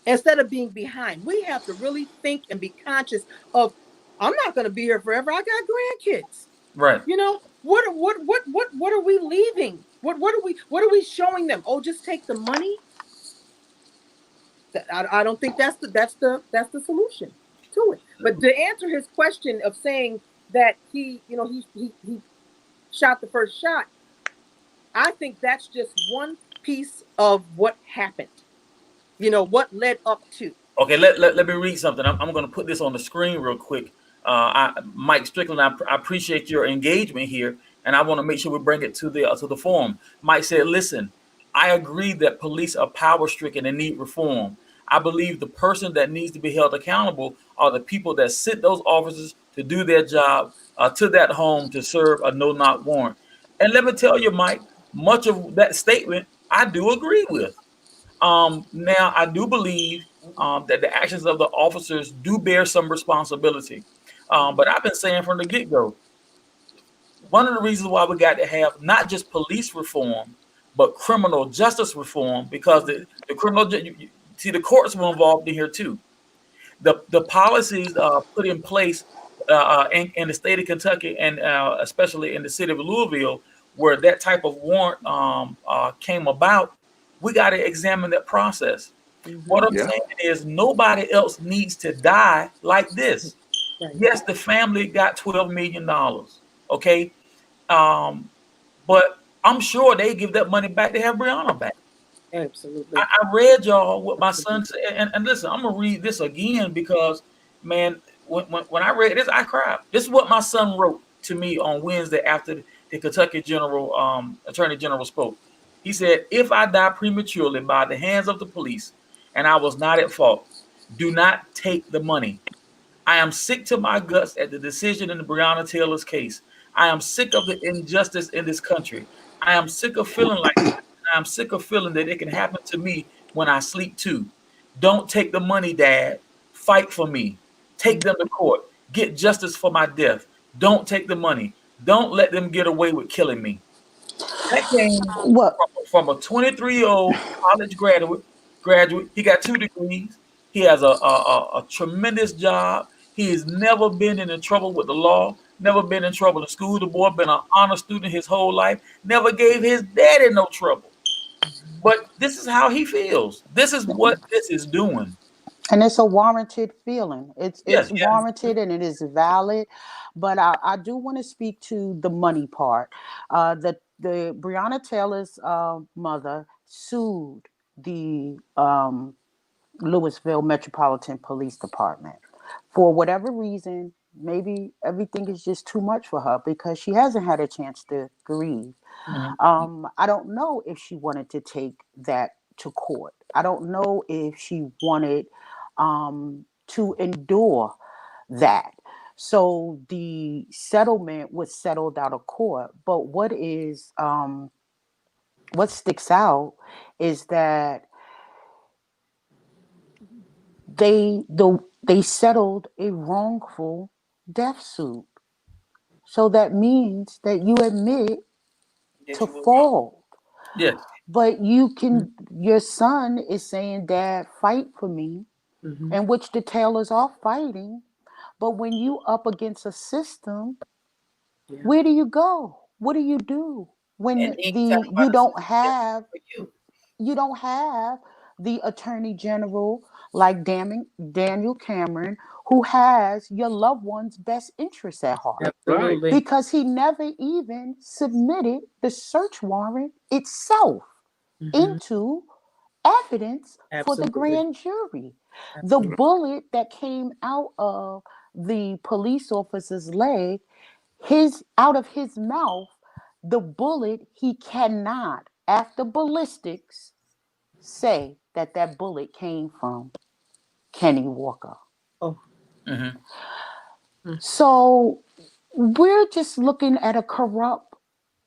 instead of being behind. We have to really think and be conscious of, I'm not going to be here forever. I got grandkids. Right. You know, what are we leaving? What are we showing them? Oh, just take the money. I don't think that's the solution to it. But to answer his question of saying that he shot the first shot, I think that's just one piece of what happened. What led up to. Okay, let me read something. I'm going to put this on the screen real quick. Mike Strickland, I appreciate your engagement here, and I want to make sure we bring it to the forum. Mike said, "Listen, I agree that police are power stricken and need reform. I believe the person that needs to be held accountable are the people that sent those officers to do their job to that home to serve a no-knock warrant." And let me tell you, Mike, much of that statement I do agree with. Now, I do believe that the actions of the officers do bear some responsibility. But I've been saying from the get-go, one of the reasons why we got to have not just police reform, but criminal justice reform, because the see, the courts were involved in here too. The policies put in place in the state of Kentucky and especially in the city of Louisville, where that type of warrant came about, we got to examine that process. What I'm saying is nobody else needs to die like this. Right. Yes, the family got $12 million. Okay. But I'm sure they give that money back to have Breonna back. Absolutely. I read y'all what my son said, and listen, I'm gonna read this again because, man, when I read this, I cried. This is what my son wrote to me on Wednesday after the Kentucky Attorney General spoke. He said, "If I die prematurely by the hands of the police, and I was not at fault, do not take the money. I am sick to my guts at the decision in the Breonna Taylor's case. I am sick of the injustice in this country. I am sick of feeling like this. I'm sick of feeling that it can happen to me when I sleep too. Don't take the money, Dad. Fight for me. Take them to court. Get justice for my death. Don't take the money. Don't let them get away with killing me." That came What? from a 23-year-old college graduate. He got 2 degrees. He has a tremendous job. He has never been in trouble with the law, never been in trouble in school. The boy been an honor student his whole life, never gave his daddy no trouble. But this is how he feels. This is what this is doing. And it's a warranted feeling. Yes, It's warranted and it is valid. But I do want to speak to the money part. The Breonna Taylor's mother sued the Louisville Metropolitan Police Department for whatever reason. Maybe everything is just too much for her because she hasn't had a chance to grieve. I don't know if she wanted to take that to court. I don't know if she wanted to endure that. So the settlement was settled out of court. But what sticks out is that they settled a wrongful death suit. So that means that you admit to fault. yes. But your son is saying, "Dad, fight for me," in which the Taylors are fighting. But when you up against a system, where do you go? What do you do when you don't have the Attorney General like Daniel Cameron, who has your loved one's best interests at heart? Absolutely. Because he never even submitted the search warrant itself into evidence for the grand jury. The bullet that came out of the police officer's leg, out of his mouth, the bullet, he cannot, after ballistics, say that bullet came from Kenny Walker. Oh. So we're just looking at a corrupt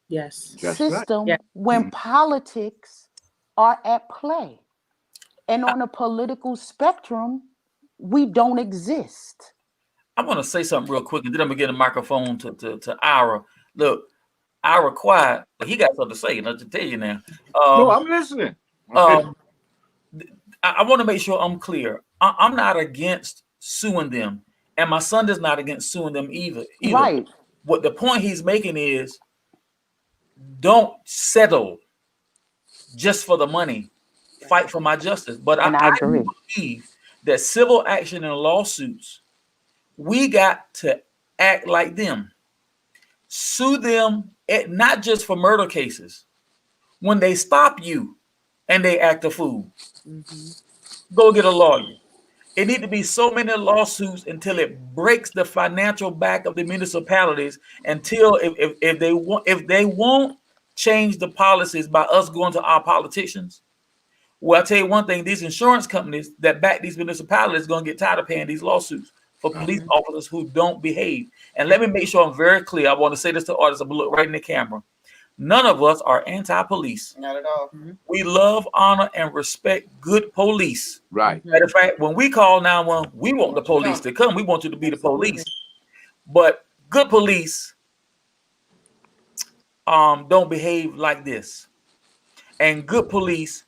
Yes. system Yeah. when politics are at play. And on a political spectrum, we don't exist. I want to say something real quick, and then I'm gonna get a microphone to Ira. Look, Ira quiet, but he got something to say. And I'll just tell you now. No, Um, I'm listening. um, I want to make sure I'm clear. I'm not against suing them, and my son is not against suing them either. Right. What the point he's making is, don't settle just for the money. Fight for my justice. But And I I do agree. believe that civil action and lawsuits, we got to act like them. Sue them not just for murder cases. When they stop you and they act a fool, Mhm. go get a lawyer. It need to be so many lawsuits until it breaks the financial back of the municipalities. Until if they won't change the policies by us going to our politicians. Well, I tell you one thing: these insurance companies that back these municipalities going to get tired of paying these lawsuits for police Mhm. officers who don't behave. And let me make sure I'm very clear. I want to say this to artists. I'm gonna look right in the camera. None of us are anti-police. Not at all. Mhm. We love, honor, and respect good police. Right. Matter Mhm. of fact, when we call 911, we I want the want you to police come. to come. We want you to be the police. Absolutely. But good police don't behave like this. And good police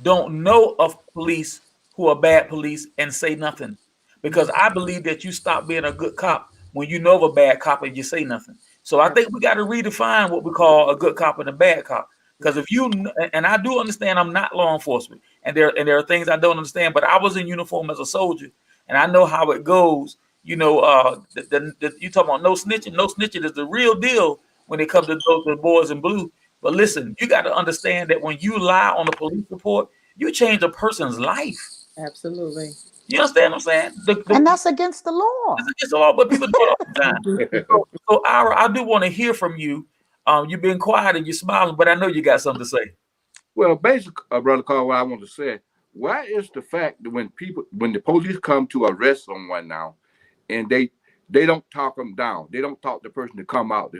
don't know of police who are bad police and say nothing. Because I believe that you stop being a good cop when you know of a bad cop and you say nothing. So I think we got to redefine what we call a good cop and a bad cop. Because if you and I do understand I'm not law enforcement, and there are things I don't understand, but I was in uniform as a soldier, and I know how it goes. You know, you talk about no snitching. No snitching is the real deal when it comes to those boys in blue. But listen, you got to understand that when you lie on a police report, you change a person's life. Absolutely. You understand what I'm saying? And that's against the law. It's against the law, but people do it all the time. Mhm. So Ira, I do want to hear from you. You've been quiet and you're smiling, but I know you got something to say. Well, basically, Brother Carl, what I want to say, why is the fact that when the police come to arrest someone now, and they don't talk them down, they don't talk the person to come out,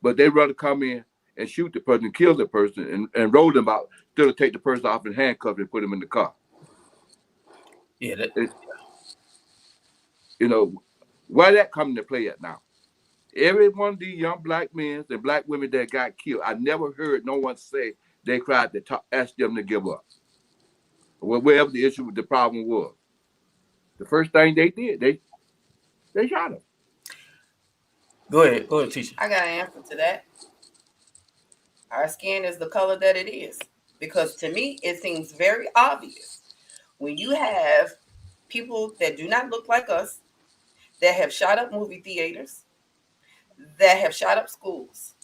but they rather come in and shoot the person, kill the person, and roll them out, instead of take the person off and handcuff and put them in the car. Yeah, that, It, you know, why that come into play at now? Every one of these young black men and black women that got killed, I never heard no one say they tried to ask them to give up. Whatever the issue with the problem was. The first thing they did, they shot him. go ahead, teacher. I got an answer to that. Our skin is the color that it is. Because to me, it seems very obvious when you have people that do not look like us, that have shot up movie theaters, that have shot up schools,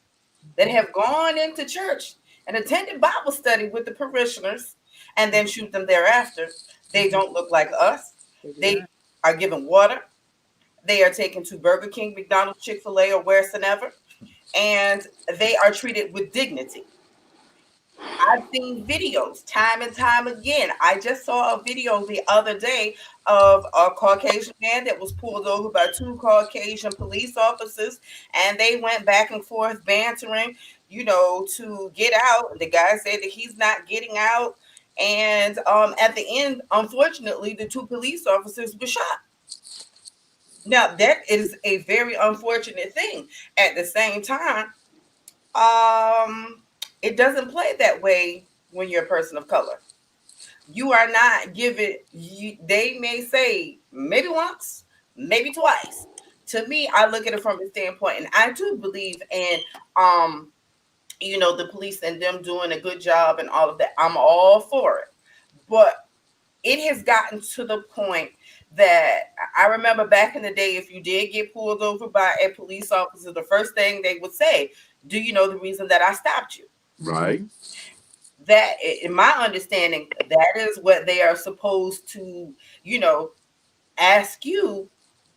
that have gone into church and attended Bible study with the parishioners and then shoot them thereafter. They don't look like us. They do They not. are given water. They are taken to Burger King, McDonald's, Chick-fil-A, or wheresoever, and they are treated with dignity. I've seen videos time and time again. I just saw a video the other day of a Caucasian man that was pulled over by two Caucasian police officers, and they went back and forth bantering, to get out. The guy said that he's not getting out, and at the end, unfortunately, the two police officers were shot. Now that is a very unfortunate thing. At the same time, um, it doesn't play that way when you're a person of color. You are not given. They may say maybe once, maybe twice. To me, I look at it from a standpoint, and I do believe in um, the police and them doing a good job and all of that. I'm all for it, but it has gotten to the point that I remember back in the day, if you did get pulled over by a police officer, the first thing they would say, "Do you know the reason that I stopped you?" Right. Mhm. That, in my understanding, that is what they are supposed to, you know, ask you,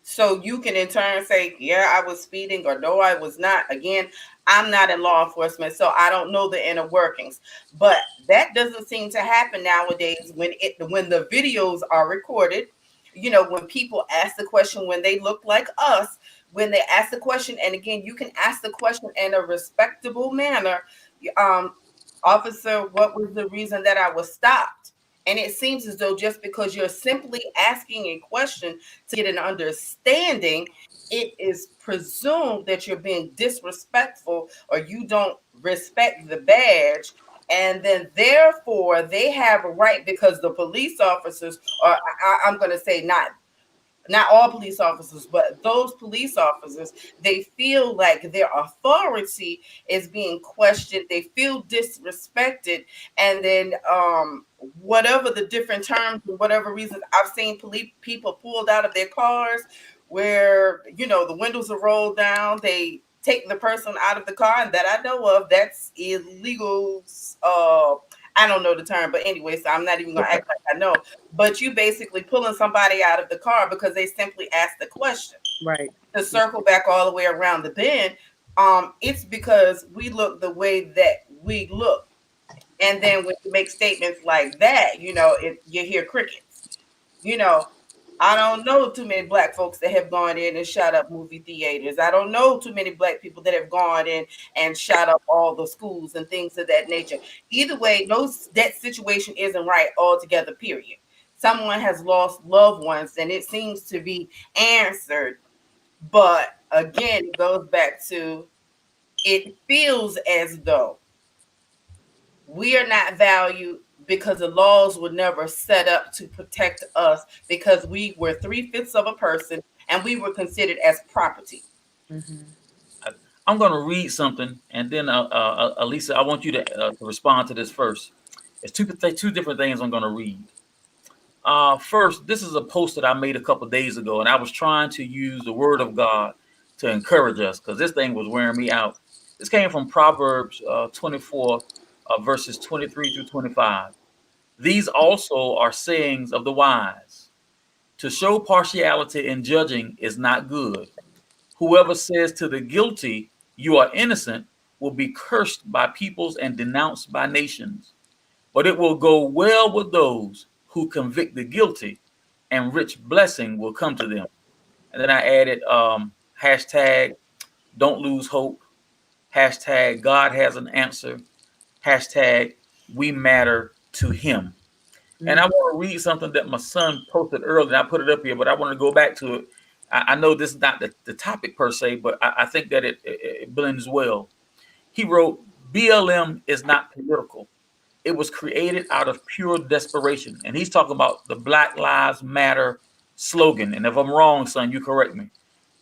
so you can in turn say, yeah, I was speeding, or no, I was not. Again, I'm not in law enforcement, so I don't know the inner workings. But that doesn't seem to happen nowadays when the videos are recorded. When people ask the question, when they look like us, when they ask the question, and again, you can ask the question in a respectable manner. Um, officer, what was the reason that I was stopped? And it seems as though just because you're simply asking a question to get an understanding, it is presumed that you're being disrespectful or you don't respect the badge. And then therefore they have a right, because the police officers, or I'm going to say not all police officers, but those police officers, they feel like their authority is being questioned. They feel disrespected. And then whatever the different terms, for whatever reasons, I've seen police people pulled out of their cars where, the windows are rolled down. They take the person out of the car, and that I know of, that's illegal. I don't know the term, but anyway, so I'm not even gonna act like I know. But you basically pulling somebody out of the car because they simply asked the question. Right. To circle back all the way around the bend, it's because we look the way that we look, and then when you make statements like that, you hear crickets. You know, I don't know too many black folks that have gone in and shot up movie theaters. I don't know too many black people that have gone in and shot up all the schools and things of that nature. Either way, that situation isn't right altogether, period. Someone has lost loved ones and it seems to be answered. But again, it goes back to, it feels as though we are not valued because the laws were never set up to protect us, because we were 3/5 of a person and we were considered as property. Mm-hmm. I'm going to read something, and then Elisa, I want you to respond to this first. It's two different things I'm going to read. First, this is a post that I made a couple days ago, and I was trying to use the Word of God to encourage us because this thing was wearing me out. This came from Proverbs 24, verses 23 through 25. These also are sayings of the wise. To show partiality in judging is not good. Whoever says to the guilty, "You are innocent," will be cursed by peoples and denounced by nations. But it will go well with those who convict the guilty, and rich blessing will come to them. And then I added hashtag don't lose hope, hashtag God has an answer, hashtag we matter to him. And I want to read something that my son posted earlier. I put it up here, but I want to go back to it. I know this is not the topic per se, but I think that it blends well. He wrote, BLM is not political. It was created out of pure desperation. And he's talking about the Black Lives Matter slogan. And if I'm wrong, son, you correct me.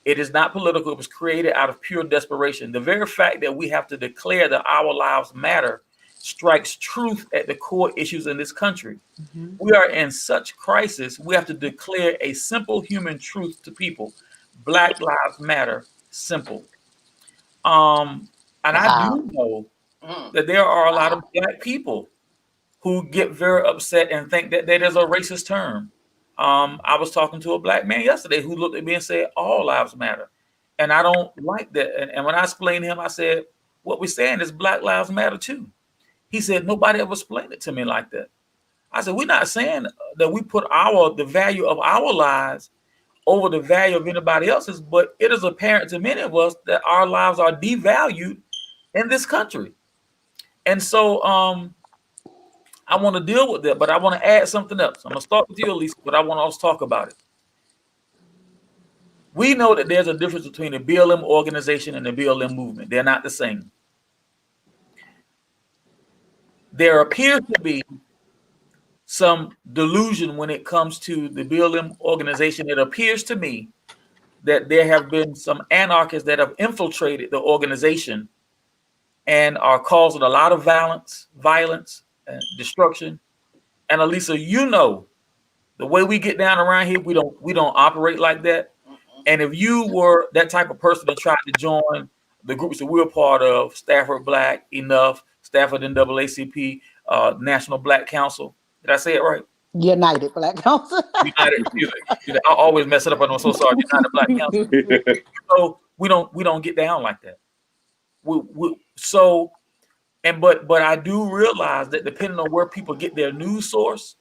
It is not political. It was created out of pure desperation. The very fact that we have to declare that our lives matter strikes truth at the core issues in this country. Mm-hmm. We are in such crisis, we have to declare a simple human truth to people. Black Lives Matter, simple. And I Wow. do know Mm. that there are a lot of black people who get very upset and think that that is a racist term. I was talking to a black man yesterday who looked at me and said, all lives matter. And I don't like that. And when I explained to him, I said, what we're saying is Black Lives Matter too. He said, nobody ever explained it to me like that. I said, we're not saying that we put the value of our lives over the value of anybody else's, but it is apparent to many of us that our lives are devalued in this country. And so I want to deal with that, but I want to add something else. I'm going to start with you, Elise, but I want us to talk about it. We know that there's a difference between the BLM organization and the BLM movement. They're not the same. There appears to be some delusion when it comes to the BLM organization. It appears to me that there have been some anarchists that have infiltrated the organization and are causing a lot of violence, and destruction. And Elisa, the way we get down around here, we don't operate like that. And if you were that type of person that tried to join the groups that we're part of, Stafford Black, Enough, Stafford NAACP, National Black Council, did I say it right? United Black Council. United, I always mess it up. I'm so sorry. United Black Council. So we don't get down like that. But I do realize that depending on where people get their news source,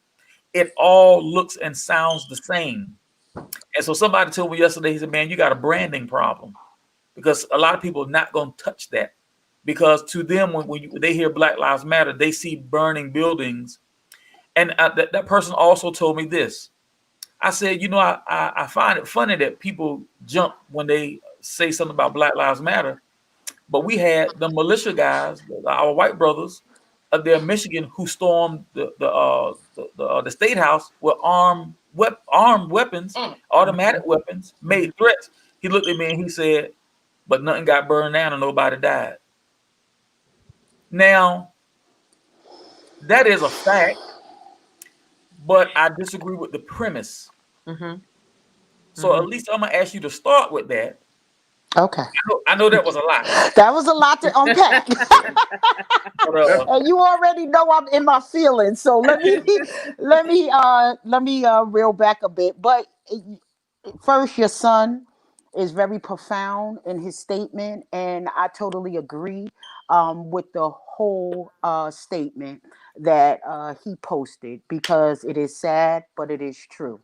it all looks and sounds the same. And so somebody told me yesterday, he said, man, you got a branding problem because a lot of people are not going to touch that. because to them, when they hear Black Lives Matter, they see burning buildings. And that person also told me this. I said, I find it funny that people jump when they say something about Black Lives Matter, but we had the militia guys, our white brothers up there in Michigan, who stormed the state house with armed weapons, automatic weapons, made threats. He looked at me and he said, "But nothing got burned down and nobody died." Now, that is a fact, but I disagree with the premise. Mm-hmm. So at least I'm gonna ask you to start with that. Okay. I know that was a lot, That was a lot to unpack. but And you already know I'm in my feelings. So let me reel back a bit. But first, your son is very profound in his statement, and I totally agree with the whole statement that he posted, because it is sad, but it is true.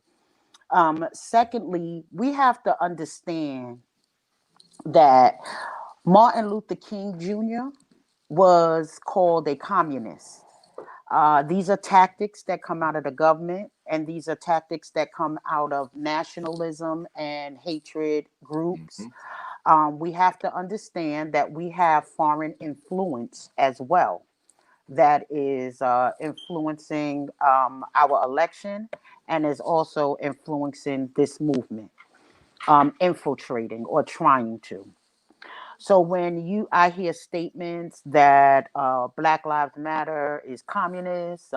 Secondly, we have to understand that Martin Luther King Jr. was called a communist. These are tactics that come out of the government, and these are tactics that come out of nationalism and hatred groups. We have to understand that we have foreign influence as well that is influencing our election, and is also influencing this movement, infiltrating or trying to. So when I hear statements that Black Lives Matter is communist,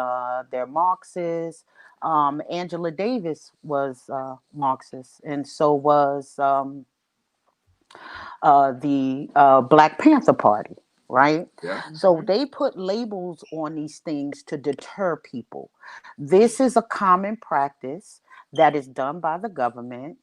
they're Marxist. Angela Davis was Marxist, and so was the Black Panther Party, right? Yeah. So they put labels on these things to deter people. This is a common practice that is done by the government.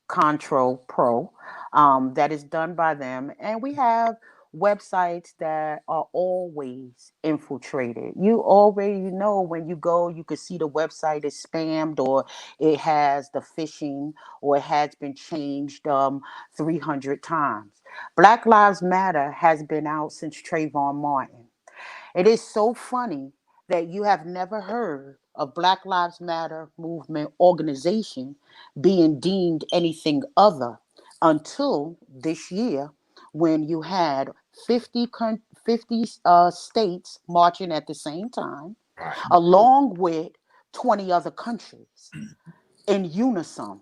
Control Pro, that is done by them. And we have websites that are always infiltrated. You already know, when you go, you can see the website is spammed, or it has the phishing, or it has been changed 300 times. Black Lives Matter has been out since Trayvon Martin. It is so funny that you have never heard of Black Lives Matter movement organization being deemed anything other until this year, when you had 50 states marching at the same time, Right. along with 20 other countries in unison.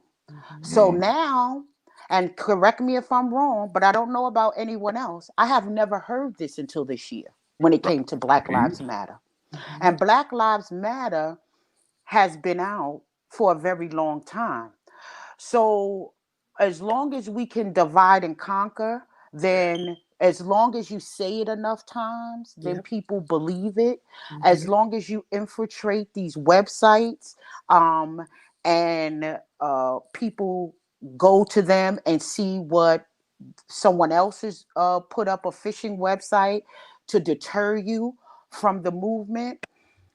So Mm. now, and correct me if I'm wrong, but I don't know about anyone else, I have never heard this until this year when it came to Black Me Lives Matter. And Black Lives Matter has been out for a very long time. So as long as we can divide and conquer, then as long as you say it enough times, then Yep. people believe it. Mhm. As long as you infiltrate these websites, um, and people go to them and see what someone else has put up, a phishing website to deter you from the movement,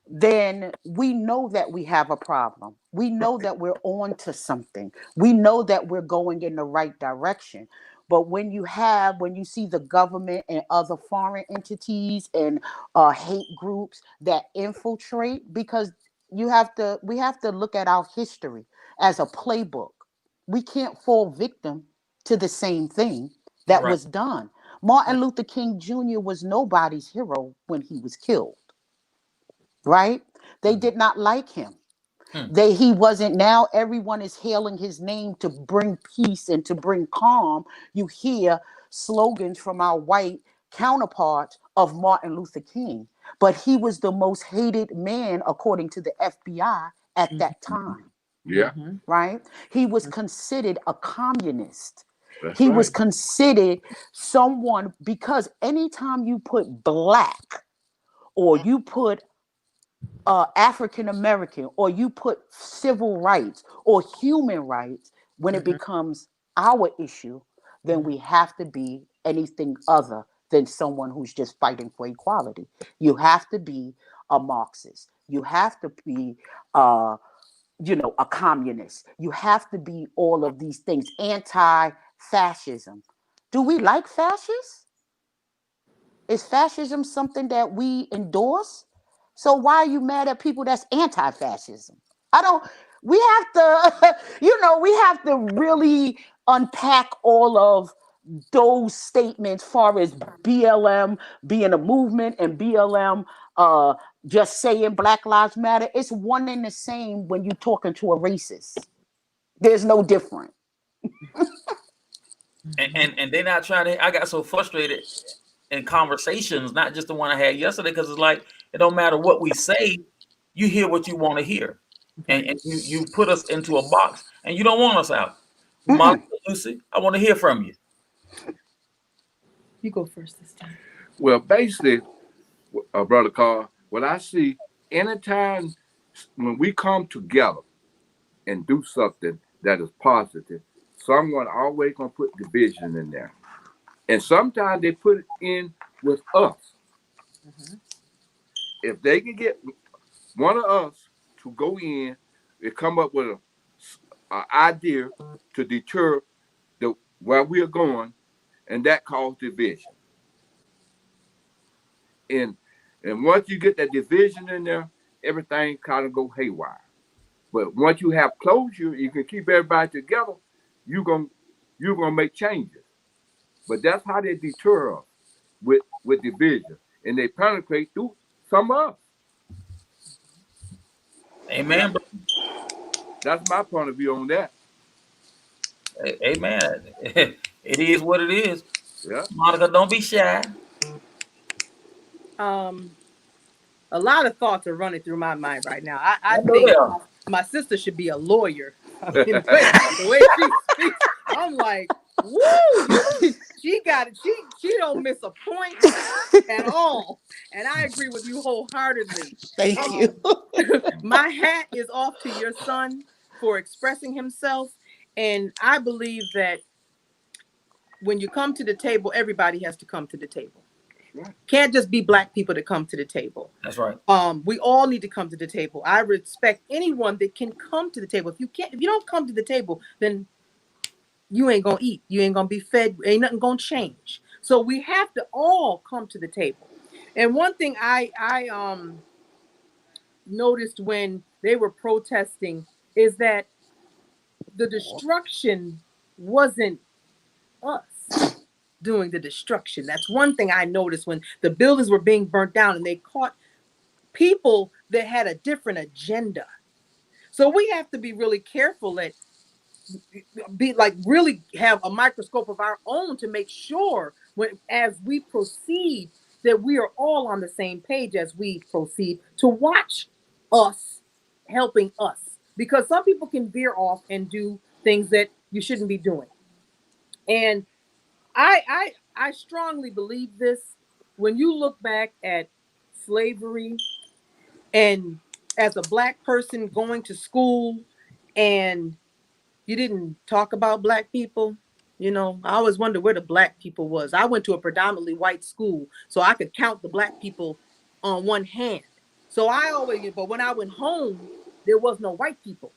then we know that we have a problem. We know that we're on to something. We know that we're going in the right direction. But when you see the government and other foreign entities and hate groups that infiltrate, because we have to look at our history as a playbook. We can't fall victim to the same thing that right. was done. Martin Luther King Jr. was nobody's hero when he was killed, right? They did not like him. Hmm. He wasn't. Now everyone is hailing his name to bring peace and to bring calm. You hear slogans from our white counterparts of Martin Luther King, but he was the most hated man according to the FBI at that time, Yeah. right? He was considered a communist. That's He was right. considered someone, because anytime you put black, or you put African American, or you put civil rights or human rights, when it Mhm. becomes our issue, then we have to be anything other than someone who's just fighting for equality. You have to be a Marxist. You have to be, a communist. You have to be all of these things, anti fascism. Do we like fascists? Is fascism something that we endorse? So why are you mad at people that's anti-fascism? I don't. We have to, we have to really unpack all of those statements, far as BLM being a movement and BLM just saying Black Lives Matter. It's one and the same when you're talking to a racist. There's no different. And they're not trying to. I got so frustrated in conversations, not just the one I had yesterday, because it's like it don't matter what we say, you hear what you want to hear, and you put us into a box, and you don't want us out. Monica, Lucy, I want to hear from you. You go first this time. Well, basically, Brother Carl, what I see, anytime when we come together and do something that is positive, someone always gonna put division in there. And sometimes they put it in with us. Mm-hmm. If they can get one of us to go in and come up with a idea to deter where we are going, and that causes division. And once you get that division in there, everything kind of go haywire. But once you have closure, you can keep everybody together. You gonna make changes. But that's how they deter us with division, and they penetrate through some of us. Amen, bro. That's my point of view on that. Amen. It is what it is. Yeah. Monica, don't be shy. A lot of thoughts are running through my mind right now. I I know think they are. my sister should be a lawyer. I mean, the way she speaks, I'm like, woo! She got it. She don't miss a point at all, and I agree with you wholeheartedly. Thank you. My hat is off to your son for expressing himself, and I believe that when you come to the table, everybody has to come to the table. Right. Can't just be Black people to come to the table. That's right. We all need to come to the table. I respect anyone that can come to the table. If you don't come to the table, then you ain't gonna eat. You ain't gonna be fed. Ain't nothing gonna change. So we have to all come to the table. And one thing I noticed when they were protesting is that the destruction wasn't us doing the destruction. That's one thing I noticed when the buildings were being burnt down and they caught people that had a different agenda. So we have to be really careful at really have a microscope of our own to make sure as we proceed that we are all on the same page as we proceed to watch us helping us, because some people can veer off and do things that you shouldn't be doing. And I strongly believe this. When you look back at slavery, and as a Black person going to school, and you didn't talk about Black people, I always wonder where the Black people was. I went to a predominantly white school, so I could count the Black people on one hand. So but when I went home, there was no white people.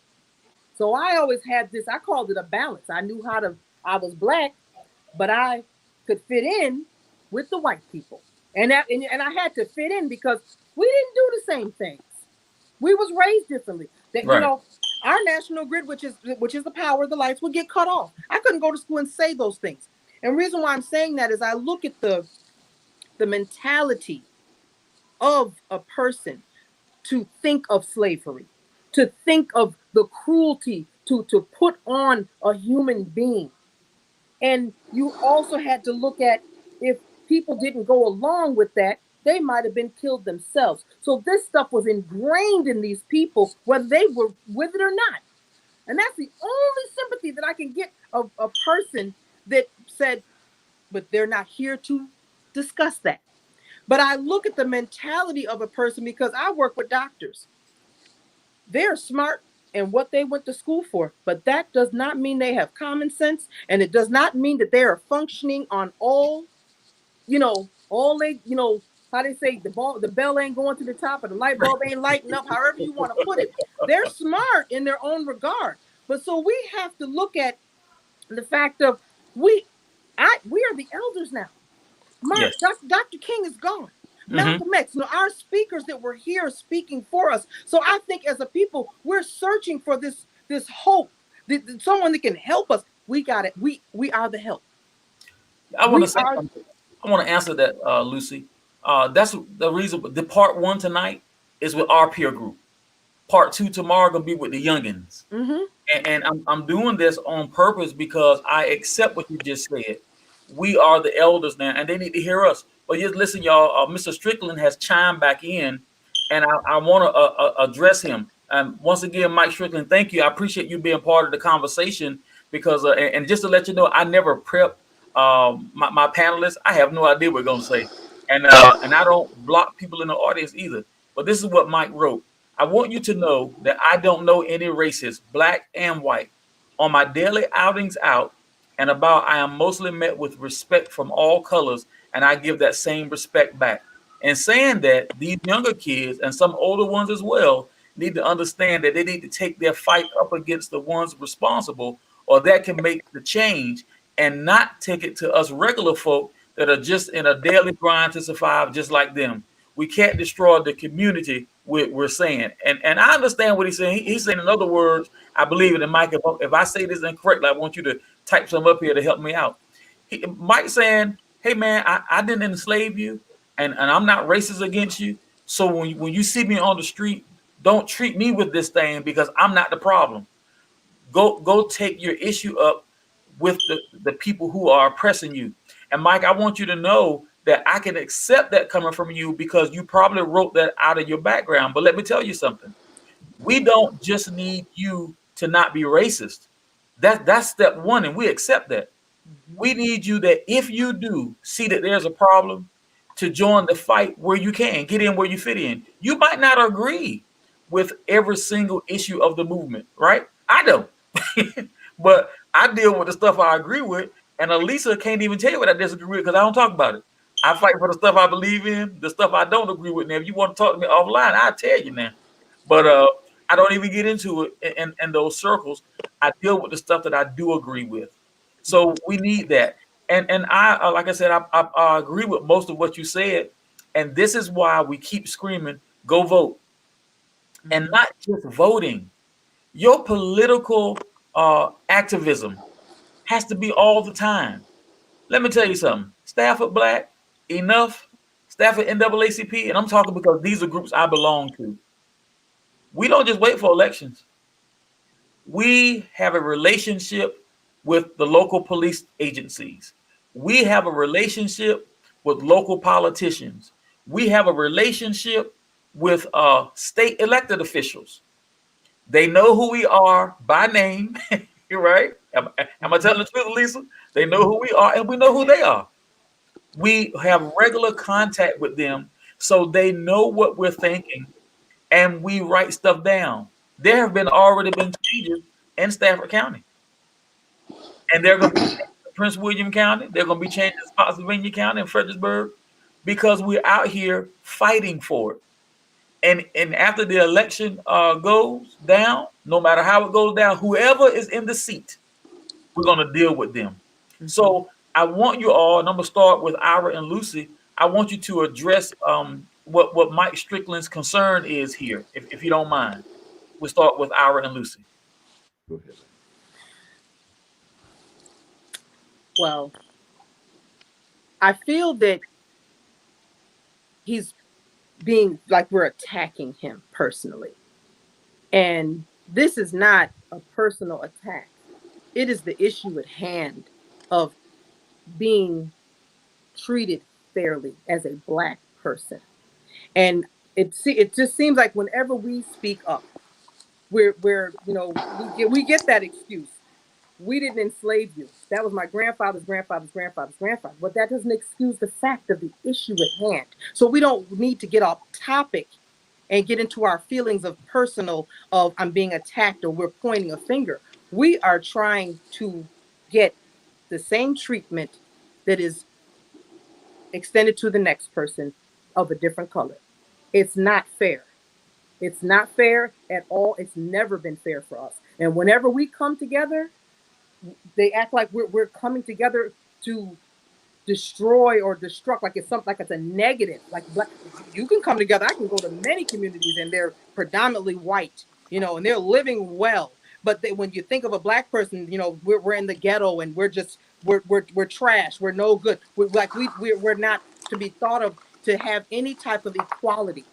So I always had this, I called it a balance. I was Black, but I could fit in with the white people. And I had to fit in because we didn't do the same things. We was raised differently. That Right. Our national grid, which is the power of the lights, would get cut off. I couldn't go to school and say those things. And the reason why I'm saying that is I look at the mentality of a person to think of slavery, to think of the cruelty to put on a human being. And you also had to look at, if people didn't go along with that, they might have been killed themselves. So this stuff was ingrained in these people, whether they were with it or not. And that's the only sympathy that I can get of a person that said, but they're not here to discuss that. But I look at the mentality of a person because I work with doctors. They're smart in what they went to school for, but that does not mean they have common sense, and it does not mean that they are functioning on all they, how they say, the bell ain't going to the top and the light bulb ain't lighting up, however you want to put it. They're smart in their own regard. But so we have to look at the fact of We are the elders now. Yes. Dr. King is gone. Hmm. Malcolm X, our speakers that were here speaking for us. So I think as a people, we're searching for this hope, someone that can help us. We got it. We are the help. I want to We say are. something. I want to answer that, Lucy. That's the reason. The part one tonight is with our peer group. Part two tomorrow gonna be with the youngins. Mm-hmm. And I'm doing this on purpose because I accept what you just said. We are the elders now, and they need to hear us. But just listen, y'all. Mr. Strickland has chimed back in, and I want to address him. Once again, Mike Strickland, thank you. I appreciate you being part of the conversation because, and just to let you know, I never prep my panelists. I have no idea what we're going to say, and I don't block people in the audience either. But this is what Mike wrote. I want you to know that I don't know any races, black and white. On my daily outings out and about, I am mostly met with respect from all colors, and I give that same respect back. And saying that, these younger kids and some older ones as well need to understand that they need to take their fight up against the ones responsible, or that can make the change, and not take it to us regular folk that are just in a daily grind to survive just like them. We can't destroy the community we're saying. And I understand what he's saying. He's saying, in other words, I believe it. And Mike, if I say this incorrectly, I want you to type some up here to help me out. Mike saying, hey, man, I didn't enslave you, and I'm not racist against you. So when you see me on the street, don't treat me with this thing because I'm not the problem. Go take your issue up with the people who are oppressing you. And Mike, I want you to know that I can accept that coming from you because you probably wrote that out of your background. But let me tell you something. We don't just need you to not be racist. That's step one, and we accept that. Mm-hmm. We need you that if you do see that there's a problem, to join the fight where you can, get in where you fit in. You might not agree with every single issue of the movement, right? I don't. But I deal with the stuff I agree with, and Elisa can't even tell you what I disagree with because I don't talk about it. I fight for the stuff I believe in, the stuff I don't agree with. Now, if you want to talk to me offline, I'll tell you now. But I don't even get into it in those circles. I deal with the stuff that I do agree with. So we need that. And I like I said, I agree with most of what you said. And this is why we keep screaming, go vote. And Mm-hmm. not just voting. Your political activism has to be all the time. Let me tell you something. Stafford Black, enough, Stafford NAACP, and I'm talking because these are groups I belong to. We don't just wait for elections. We have a relationship with the local police agencies. We have a relationship with local politicians. We have a relationship with state elected officials. They know who we are by name. You're right. Am I telling the truth, Lisa? They know who we are and we know who they are. We have regular contact with them so they know what we're thinking and we write stuff down. There have been already been changes in Stafford County, and they're going to be changed in Prince William County. They're going to be changed in Spotsylvania County and Fredericksburg because we're out here fighting for it. And after the election goes down, no matter how it goes down, whoever is in the seat, we're going to deal with them. Mm-hmm. So I want you all, and I'm going to start with Ira and Lucy. I want you to address what Mike Strickland's concern is here, if you don't mind. We'll start with Ira and Lucy. Go ahead. Well, I feel that he's being like we're attacking him personally. And this is not a personal attack. It is the issue at hand of being treated fairly as a Black person. And it just seems like whenever we speak up, we're we get that excuse. We didn't enslave you. That was my grandfather's grandfather's grandfather's grandfather. But that doesn't excuse the fact of the issue at hand. So we don't need to get off topic and get into our feelings of personal of I'm being attacked or we're pointing a finger. We are trying to get the same treatment that is extended to the next person of a different color. It's not fair. It's not fair at all. It's never been fair for us. And whenever we come together, they act like we're coming together to destroy or destruct, like it's something, like it's a negative. Like black, you can come together. I can go to many communities and they're predominantly white, and they're living well. But when you think of a black person, we're in the ghetto and we're trash. We're no good. We're not to be thought of to have any type of equality.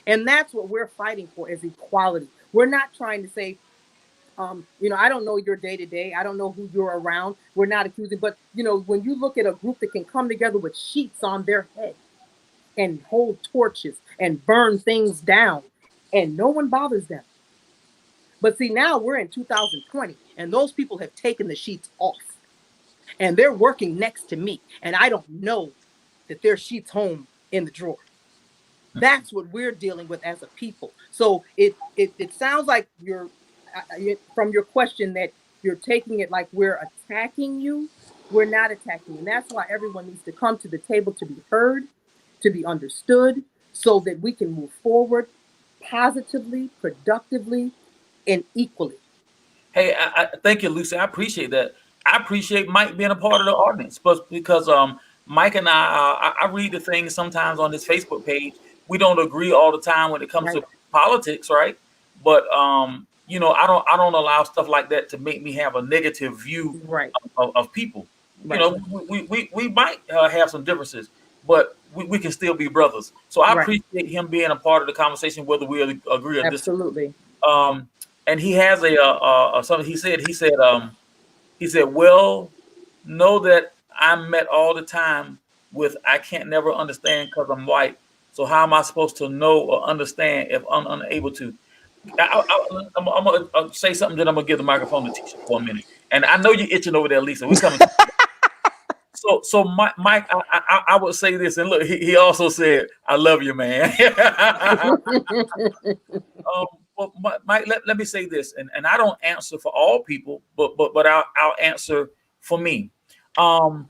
And that's what we're fighting for, is equality. We're not trying to say, I don't know your day to day. I don't know who you're around. We're not accusing, but when you look at a group that can come together with sheets on their head and hold torches and burn things down, and no one bothers them. But see, now we're in 2020, and those people have taken the sheets off, and they're working next to me, and I don't know that their sheets home in the drawer. That's what we're dealing with as a people. So it sounds like from your question that you're taking it like we're attacking you. We're not attacking you. And that's why everyone needs to come to the table to be heard, to be understood, so that we can move forward positively, productively, and equally. Hey, I thank you, Lucy. I appreciate that. I appreciate Mike being a part of the audience, but because Mike and I read the things sometimes on this Facebook page. We don't agree all the time when it comes Right. to politics, right? But I don't allow stuff like that to make me have a negative view Right. of people. Right. We might have some differences, but we can still be brothers. So I Right. appreciate him being a part of the conversation, whether we agree or disagree. Absolutely. Um, and he has something he said. He said, "Well, know that I'm met all the time with I can't never understand because I'm white. So how am I supposed to know or understand if I'm unable to?" I'm gonna say something, then I'm gonna give the microphone to Tisha for a minute. And I know you're itching over there, Lisa. We're coming. So Mike, I would say this, and look, he also said, "I love you, man." Um, well, Mike, let me say this, and I don't answer for all people, but I'll answer for me. Um,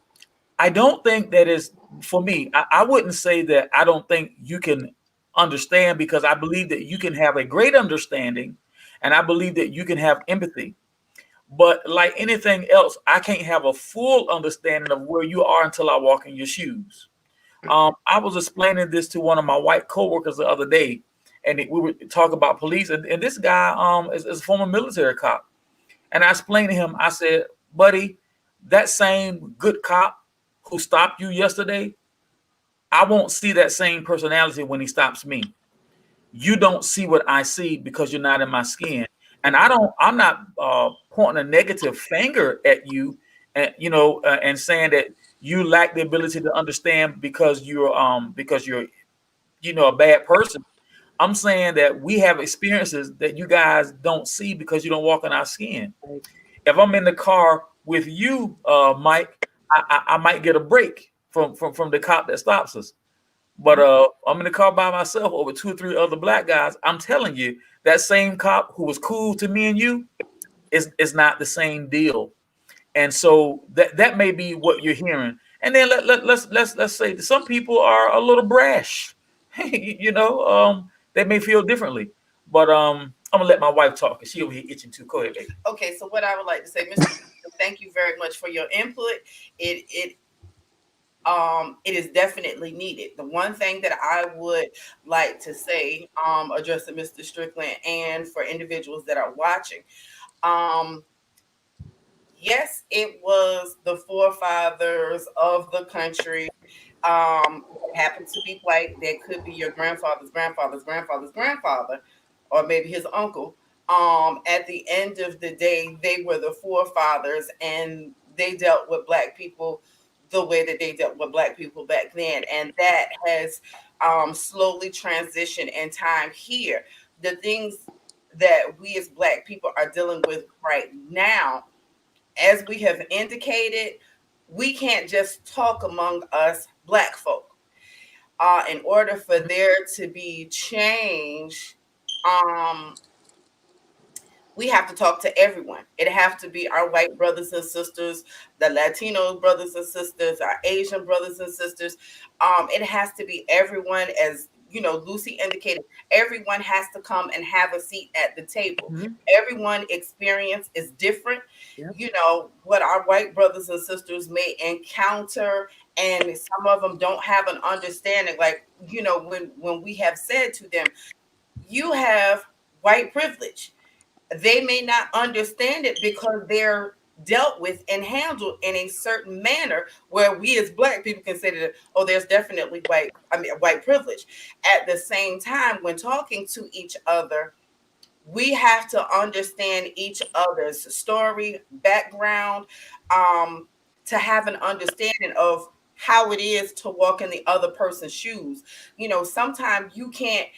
I don't think that is for me. I wouldn't say that I don't think you can understand, because I believe that you can have a great understanding, and I believe that you can have empathy. But like anything else, I can't have a full understanding of where you are until I walk in your shoes. I was explaining this to one of my white coworkers the other day, and we were talking about police, and this guy is a former military cop, and I explained to him. I said, "Buddy, that same good cop who stopped you yesterday, I won't see that same personality when he stops me. You don't see what I see because you're not in my skin, and I'm not pointing a negative finger at you, and and saying that you lack the ability to understand because you're a bad person. I'm saying that we have experiences that you guys don't see because you don't walk in our skin. Right. If I'm in the car with you, Mike, I might get a break from the cop that stops us. But I'm in the car by myself or with two or three other black guys. I'm telling you, that same cop who was cool to me and you is not the same deal. And so that may be what you're hearing. And then let's say that some people are a little brash. They may feel differently. But I'm gonna let my wife talk, because she over here itching too. Go ahead, baby. Okay, so what I would like to say, Mr. Thank you very much for your input. It is definitely needed. The one thing that I would like to say, addressing Mr. Strickland and for individuals that are watching, um, yes, it was the forefathers of the country. Happened to be white. That could be your grandfather's grandfather's grandfather's grandfather, or maybe his uncle. At the end of the day, they were the forefathers, and they dealt with black people the way that they dealt with black people back then, and that has slowly transitioned in time here. The things that we as black people are dealing with right now, as we have indicated, we can't just talk among us black folk. In order for there to be change, um, we have to talk to everyone. It have to be our white brothers and sisters, the Latino brothers and sisters, our Asian brothers and sisters. It has to be everyone, as Lucy indicated, everyone has to come and have a seat at the table. Mhm. Everyone experience is different. Yep. What our white brothers and sisters may encounter, and some of them don't have an understanding. Like, when we have said to them, you have white privilege, they may not understand it because they're dealt with and handled in a certain manner where we as black people consider that, oh, there's definitely white privilege. At the same time, when talking to each other, we have to understand each other's story, background, um, to have an understanding of how it is to walk in the other person's shoes. Sometimes you can't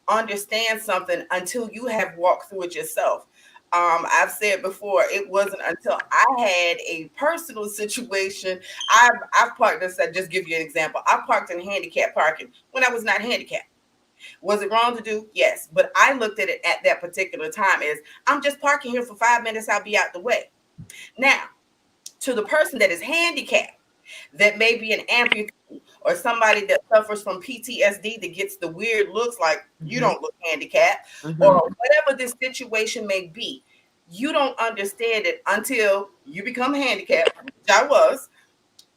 understand something until you have walked through it yourself. I've said before, it wasn't until I had a personal situation. I've parked this. I just give you an example. I parked in handicap parking when I was not handicapped. Was it wrong to do? Yes. But I looked at it at that particular time as, I'm just parking here for 5 minutes. I'll be out the way. Now, to the person that is handicapped, that may be an amputee or somebody that suffers from PTSD, that gets the weird looks like, you Mhm. don't look handicapped, or Mhm. whatever this situation may be, you don't understand it until you become handicapped, which I was.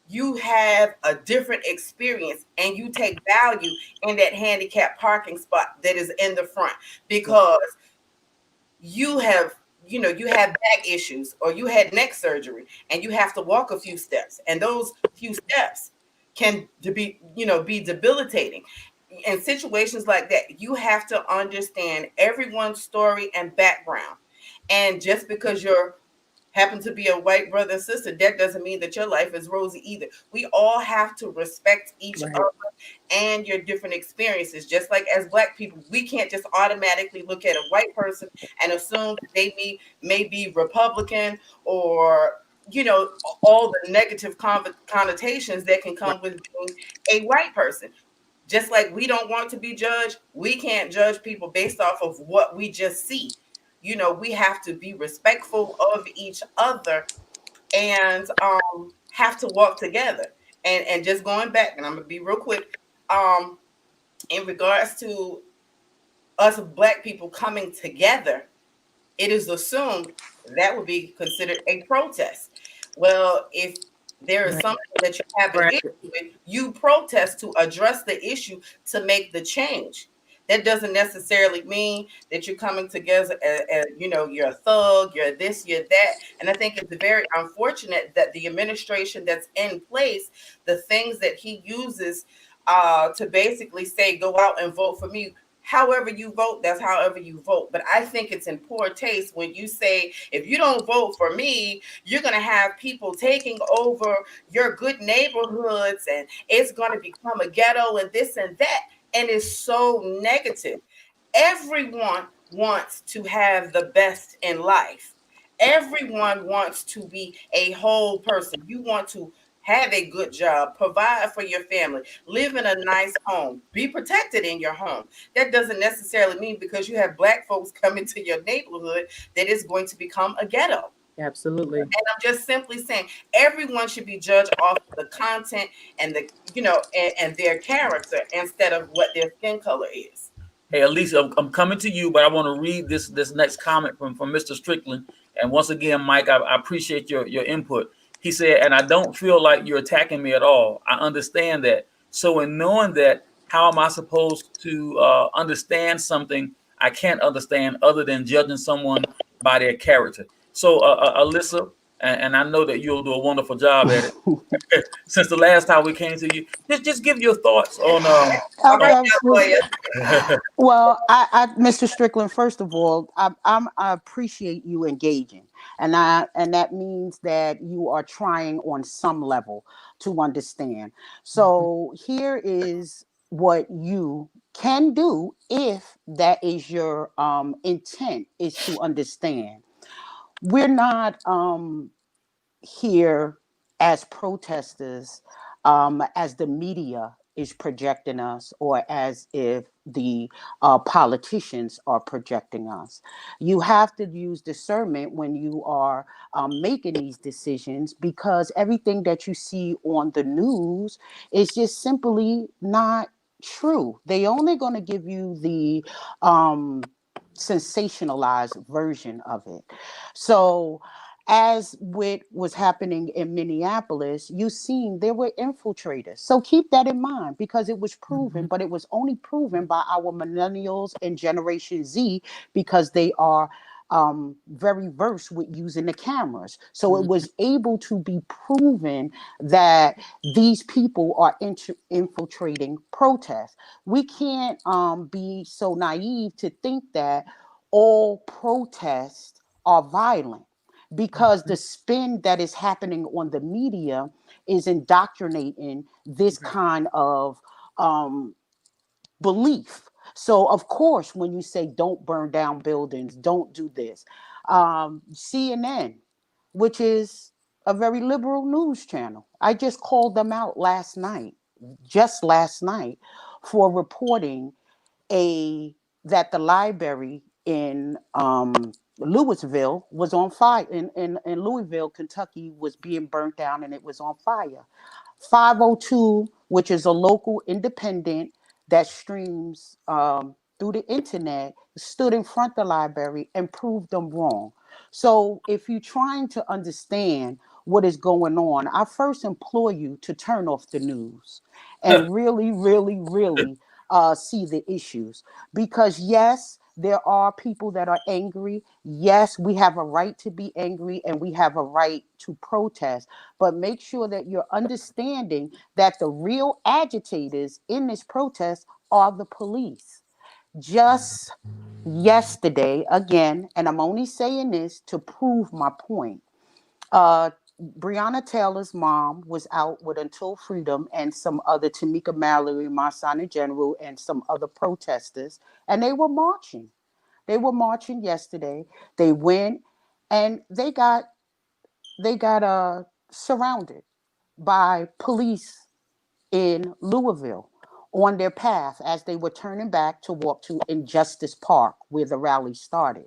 You have a different experience and you take value in that handicap parking spot that is in the front, because you have you have back issues or you had neck surgery and you have to walk a few steps, and those few steps can be debilitating. In situations like that, you have to understand everyone's story and background. And just because you're happen to be a white brother and sister, that doesn't mean that your life is rosy either. We all have to respect each Right. other and your different experiences. Just like as black people, we can't just automatically look at a white person and assume that may be Republican, or all the negative connotations that can Right. come with being a white person. Just like we don't want to be judged, we can't judge people based off of what we just see. We have to be respectful of each other, and have to walk together. And just going back, and I'm gonna be real quick, um, in regards to us black people coming together, it is assumed that would be considered a protest. Well, if there is Right. something that you have an Right. issue with, you protest to address the issue, to make the change. That doesn't necessarily mean that you're coming together as you're a thug, you're this, you're that. And I think it's very unfortunate that the administration that's in place, the things that he uses to basically say, go out and vote for me. However you vote, that's however you vote. But I think it's in poor taste when you say, if you don't vote for me, you're going to have people taking over your good neighborhoods and it's going to become a ghetto and this and that. And it's so negative. Everyone wants to have the best in life. Everyone wants to be a whole person. You want to have a good job, provide for your family, live in a nice home, be protected in your home. That doesn't necessarily mean because you have black folks coming to your neighborhood that it's going to become a ghetto. Absolutely. And I'm just simply saying everyone should be judged off the content and and their character instead of what their skin color is. Hey, Elise, I'm coming to you, but I want to read this next comment from Mr. Strickland. And once again, Mike, I appreciate your input. He said, and I don't feel like you're attacking me at all. I understand that. So in knowing that, how am I supposed to understand something I can't understand other than judging someone by their character? So, Alyssa, and I know that you'll do a wonderful job at it. Since the last time we came to you, just give your thoughts on All right now, Absolutely. Toya. Well, Mr. Strickland, first of all, I appreciate you engaging, and that means that you are trying on some level to understand. Mhm. So here is what you can do if that is your intent, is to understand. We're not here as protesters, as the media is projecting us, or as if the politicians are projecting us. You have to use discernment when you are making these decisions, because everything that you see on the news is just simply not true. They only going to give you the um, sensationalized version of it. So, as with was happening in Minneapolis, you seen there were infiltrators. So keep that in mind because it was proven, Mhm. but it was only proven by our millennials and Generation Z because they are very versed with using the cameras. So it Mhm. was able to be proven that these people are infiltrating protests. We can't be so naive to think that all protests are violent because the spin that is happening on the media is indoctrinating this Okay. kind of um, belief. So, of course, when you say don't burn down buildings, don't do this, CNN, which is a very liberal news channel, I just called them out just last night, for reporting a that the library in Louisville was on fire. In Louisville, Kentucky, was being burnt down and it was on fire. 502, which is a local independent that streams through the internet, stood in front of the library and proved them wrong. So if you're trying to understand what is going on, I first implore you to turn off the news and really, really, really see the issues. Because yes, there are people that are angry. Yes, we have a right to be angry and we have a right to protest. But make sure that you're understanding that the real agitators in this protest are the police. Just yesterday, again, and I'm only saying this to prove my point. Uh, Breonna Taylor's mom was out with Until Freedom and some other Tamika Mallory, Marsana General, and some other protesters, and they were marching. They were marching yesterday. They went and they got surrounded by police in Louisville on their path as they were turning back to walk to Injustice Park where the rally started.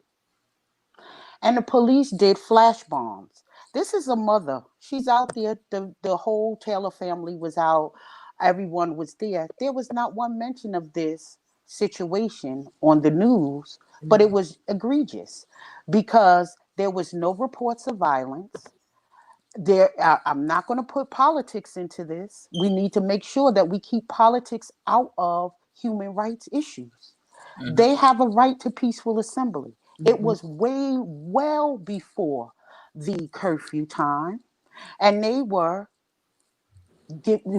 And the police did flash bombs. This is a mother. She's out there. The whole Taylor family was out. Everyone was there. There was not one mention of this situation on the news, but it was egregious because there was no reports of violence. I'm not going to put politics into this. We need to make sure that we keep politics out of human rights issues. Mhm. They have a right to peaceful assembly. It Mhm. was way well before the curfew time, and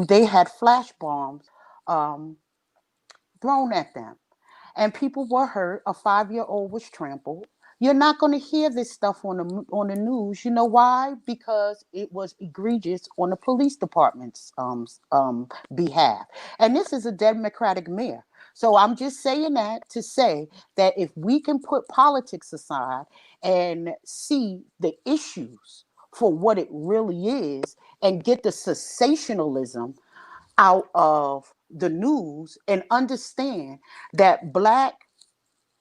they had flash bombs um, thrown at them, and people were hurt. A 5-year-old was trampled. You're not going to hear this stuff on the news. You know why? Because it was egregious on the police department's behalf. And this is a Democratic mayor. So I'm just saying that to say that if we can put politics aside and see the issues for what it really is and get the sensationalism out of the news and understand that Black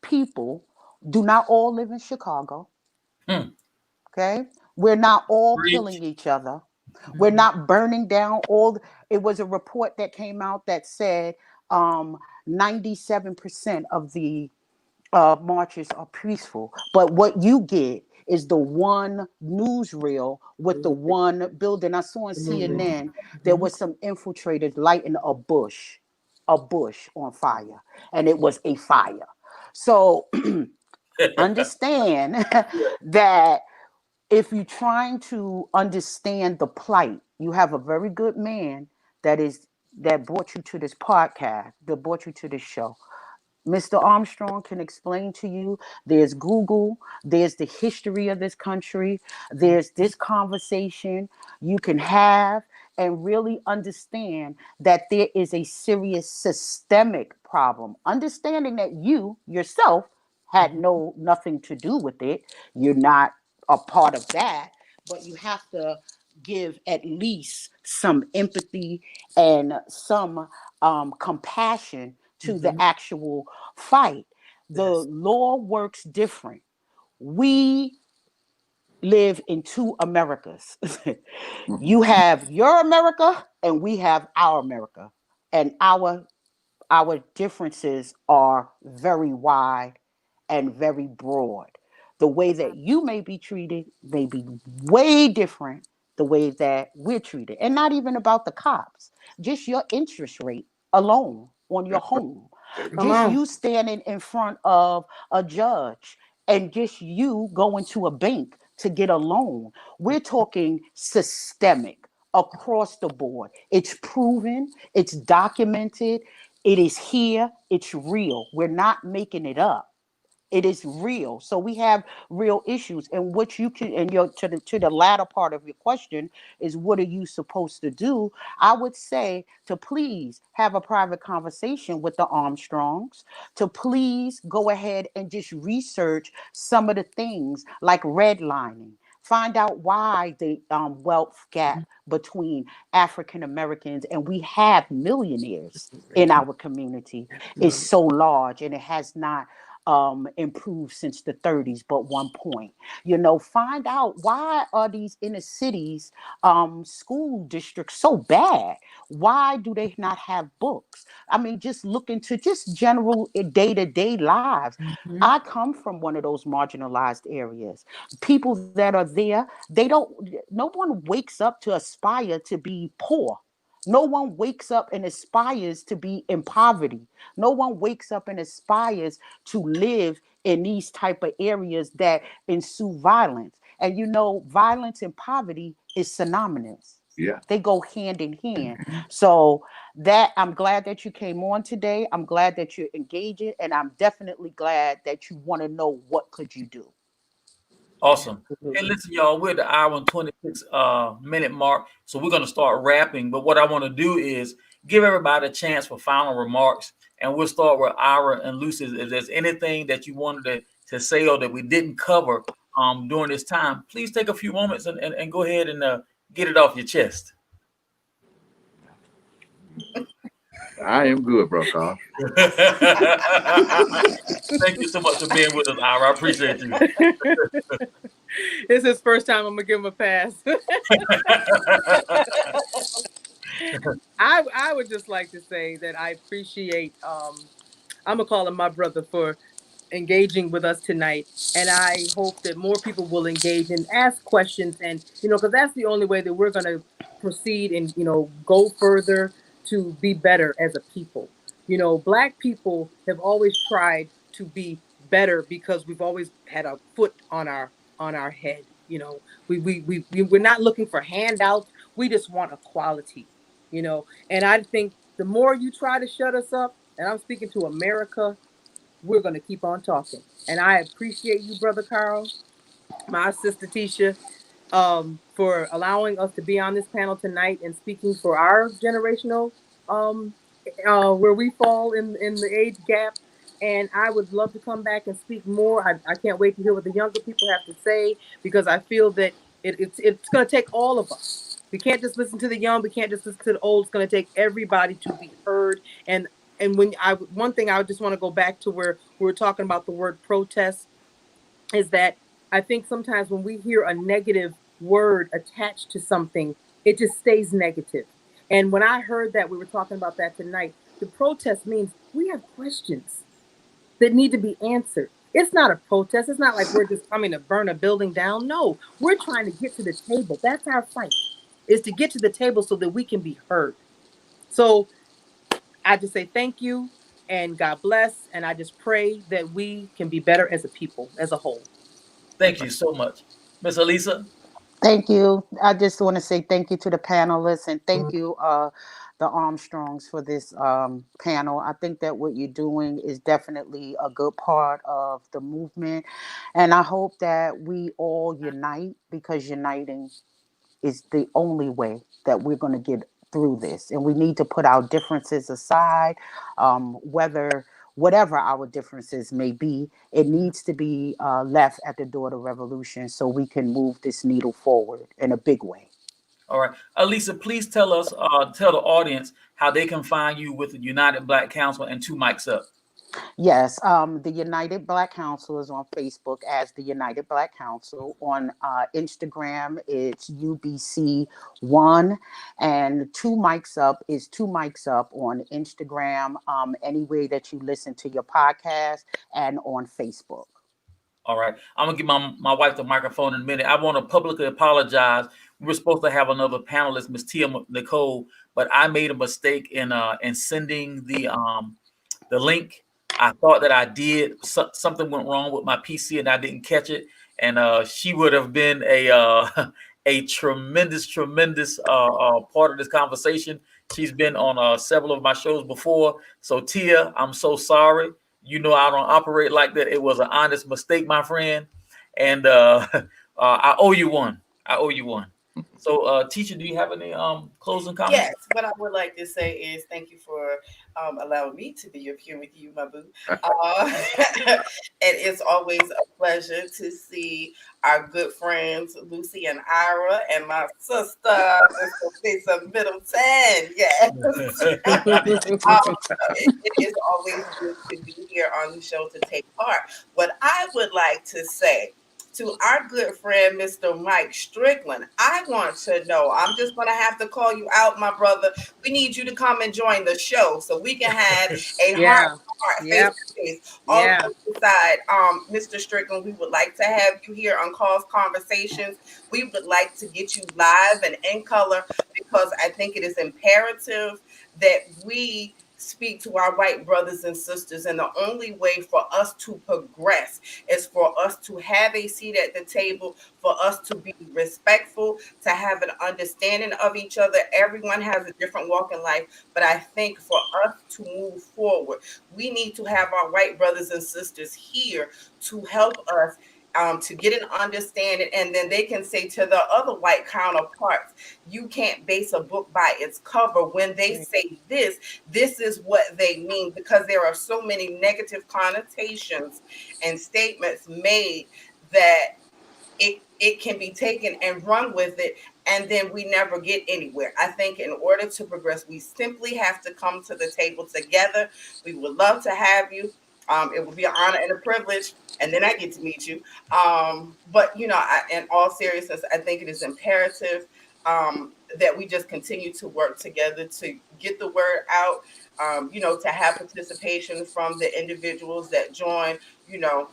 people do not all live in Chicago. Hmm. Okay. We're not all Preach. killing each other. We're Mhm. not burning down it was a report that came out that said 97% of the marches are peaceful. But what you get is the one newsreel with the one building. I saw on CNN there Mhm. was some infiltrators lighting a bush on fire, and it was a fire. So understand that if you're trying to understand the plight, you have a very good man that brought you to this podcast, that brought you to this show. Mr. Armstrong can explain to you. There's Google, there's the history of this country, there's this conversation you can have and really understand that there is a serious systemic problem. Understanding that you yourself had nothing to do with it. You're not a part of that, but you have to give at least some empathy and some compassion to the Mhm. actual fight. The Yes. law works different. We live in two Americas. Mhm. You have your America and we have our America. And our our differences are very wide and very broad. The way that you may be treated may be way different the way that we're treated. And not even about the cops, just your interest rate alone on your That's right. home. That's Come right. Just on. you standing in front of a judge and just you going to a bank to get a loan. We're talking systemic across the board. It's proven, it's documented, it is here, it's real. We're not making it up. It is real. So we have real issues. And what you can, and your to the latter part of your question is, what are you supposed to do? I would say to please have a private conversation with the Armstrongs, to please go ahead and just research some of the things like redlining. Find out why the wealth gap between African Americans, and we have millionaires in our community, is so large, and it has not improved since the 30s, but one point. Find out why are these inner cities school districts so bad? Why do they not have books? I mean, just look into just general day-to-day lives. Mhm. I come from one of those marginalized areas. People that are there, they don't, no one wakes up to aspire to be poor. No one wakes up and aspires to be in poverty. No one wakes up and aspires to live in these type of areas that ensue violence. And violence and poverty is synonymous. Yeah. They go hand in hand. So that I'm glad that you came on today. I'm glad that you're engaging, and I'm definitely glad that you want to know what could you do. Awesome. Hey, Absolutely. listen, y'all, we're at the hour and 26 minute mark, so we're going to start wrapping. But what I want to do is give everybody a chance for final remarks, and we'll start with Ira and Lucy. If there's anything that you wanted to say or that we didn't cover during this time, please take a few moments and go ahead and get it off your chest. I am good, bro, Carl. Thank you so much for being with us, Ira. I appreciate you. It's his first time. I'm gonna give him a pass. I would just like to say that I appreciate I'm gonna call him my brother for engaging with us tonight. And I hope that more people will engage and ask questions. And, because that's the only way that we're going to proceed and, go further to be better as a people. Black people have always tried to be better because we've always had a foot on our head. We're not looking for handouts. We just want equality, and I think the more you try to shut us up, and I'm speaking to America, we're going to keep on talking. And I appreciate you, Brother Carl, my sister Tisha, for allowing us to be on this panel tonight and speaking for our generational, um, where we fall in the age gap. And I would love to come back and speak more. I can't wait to hear what the younger people have to say, because I feel that it's going to take all of us. We can't just listen to the young. We can't just listen to the old. It's going to take everybody to be heard. And one thing I just want to go back to where we were talking about the word protest, is that I think sometimes when we hear a negative word attached to something, it just stays negative. And when I heard that, we were talking about that tonight, the protest means we have questions that need to be answered. It's not a protest. It's not like we're just coming to burn a building down. No, we're trying to get to the table. That's our fight, is to get to the table so that we can be heard. So I just say thank you and God bless. And I just pray that we can be better as a people, as a whole. Thank you so much. Miss Elisa? Thank you. I just want to say thank you to the panelists, and thank you, the Armstrongs, for this panel. I think that what you're doing is definitely a good part of the movement. And I hope that we all unite, because uniting is the only way that we're going to get through this. And we need to put our differences aside, whatever our differences may be. It needs to be left at the door of revolution, so we can move this needle forward in a big way. All right. Elisa, please tell the audience how they can find you with the United Black Council and Two Mics Up. Yes, the United Black Council is on Facebook as the United Black Council. On Instagram, it's UBC1, and Two Mics Up is Two Mics Up on Instagram, any way that you listen to your podcast, and on Facebook. All right. I'm gonna give my wife the microphone in a minute. I want to publicly apologize. We were supposed to have another panelist, Miss Tia Nicole, but I made a mistake in sending the link. I thought that I did. Something went wrong with my PC and I didn't catch it. And she would have been a tremendous part of this conversation. She's been on several of my shows before. So Tia, I'm so sorry. You know I don't operate like that. It was an honest mistake, my friend, and I owe you one. I owe you one. So, teacher, do you have any closing comments? Yes, what I would like to say is thank you for allowing me to be up here with you, my boo. And it's always a pleasure to see our good friends Lucy and Ira and my sister, Lisa Middleton. Yes. It is always good to be here on the show to take part. What I would like to say to our good friend, Mr. Mike Strickland, I want to know, I'm just going to have to call you out, my brother. We need you to come and join the show so we can have a heart-to-heart, face-to-face, all the side. Mr. Strickland, we would like to have you here on Carlsconversations. We would like to get you live and in color because I think it is imperative that we speak to our white brothers and sisters, and the only way for us to progress is for us to have a seat at the table, for us to be respectful, to have an understanding of each other. Everyone has a different walk in life, but I think for us to move forward, we need to have our white brothers and sisters here to help us to get an understanding, and then they can say to the other white counterparts, you can't base a book by its cover. When they say this is what they mean, because there are so many negative connotations and statements made that it can be taken and run with it, and then we never get anywhere. I think in order to progress, we simply have to come to the table together. We would love to have you. It would be an honor and a privilege, and then I get to meet you. But, you know, in all seriousness, I think it is imperative that we just continue to work together to get the word out, you know, to have participation from the individuals that join. You know,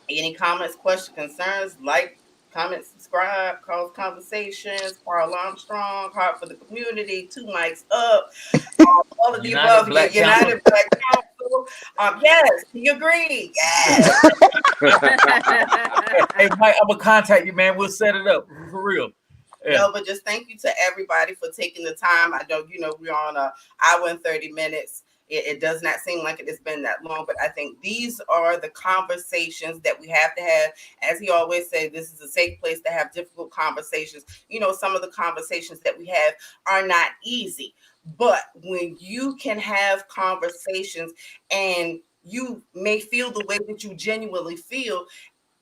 any comments, questions, concerns, like, comment, subscribe, Carl's Conversations, Carl Armstrong, Heart for the Community, Two Mics Up, all of the above, United Black Council. Yes, you agree? Yes. Hey, Mike, I'm gonna contact you, man. We'll set it up for real. Yeah. No, but just thank you to everybody for taking the time. I know, you know, we're on an hour and 30 minutes. It does not seem like it has been that long, but I think these are the conversations that we have to have. As he always says, this is a safe place to have difficult conversations. You know, some of the conversations that we have are not easy, but when you can have conversations and you may feel the way that you genuinely feel,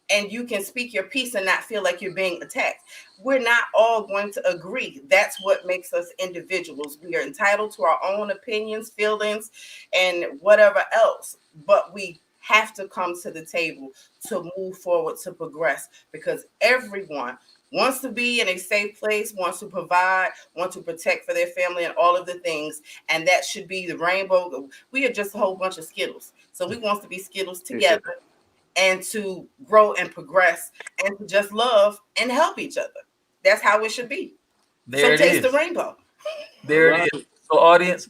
and you can speak your piece and not feel like you're being attacked. We're not all going to agree. That's what makes us individuals. We are entitled to our own opinions, feelings, and whatever else. But we have to come to the table to move forward, to progress, because everyone wants to be in a safe place, wants to provide, wants to protect for their family and all of the things. And that should be the rainbow. We are just a whole bunch of Skittles. So we want to be Skittles together. And to grow and progress and to just love and help each other. That's how it should be. There so taste the rainbow. There it is. So audience,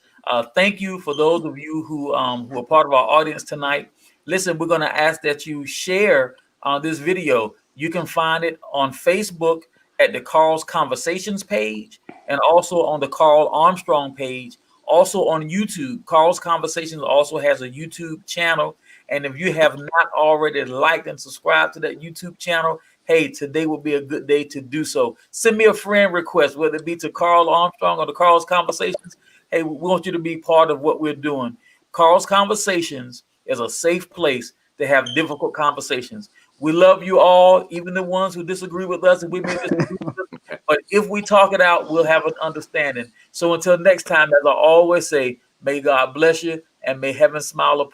thank you for those of you who are part of our audience tonight. Listen, we're going to ask that you share this video. You can find it on Facebook at the Carl's Conversations page and also on the Carl Armstrong page. Also on YouTube. Carl's Conversations also has a YouTube channel. And if you have not already liked and subscribed to that YouTube channel, hey, today will be a good day to do so. Send me a friend request, whether it be to Carl Armstrong or the Carl's Conversations. Hey, we want you to be part of what we're doing. Carl's Conversations is a safe place to have difficult conversations. We love you all, even the ones who disagree with us, and we may disagree with us. But if we talk it out, we'll have an understanding. So until next time, as I always say, may God bless you and may heaven smile upon you.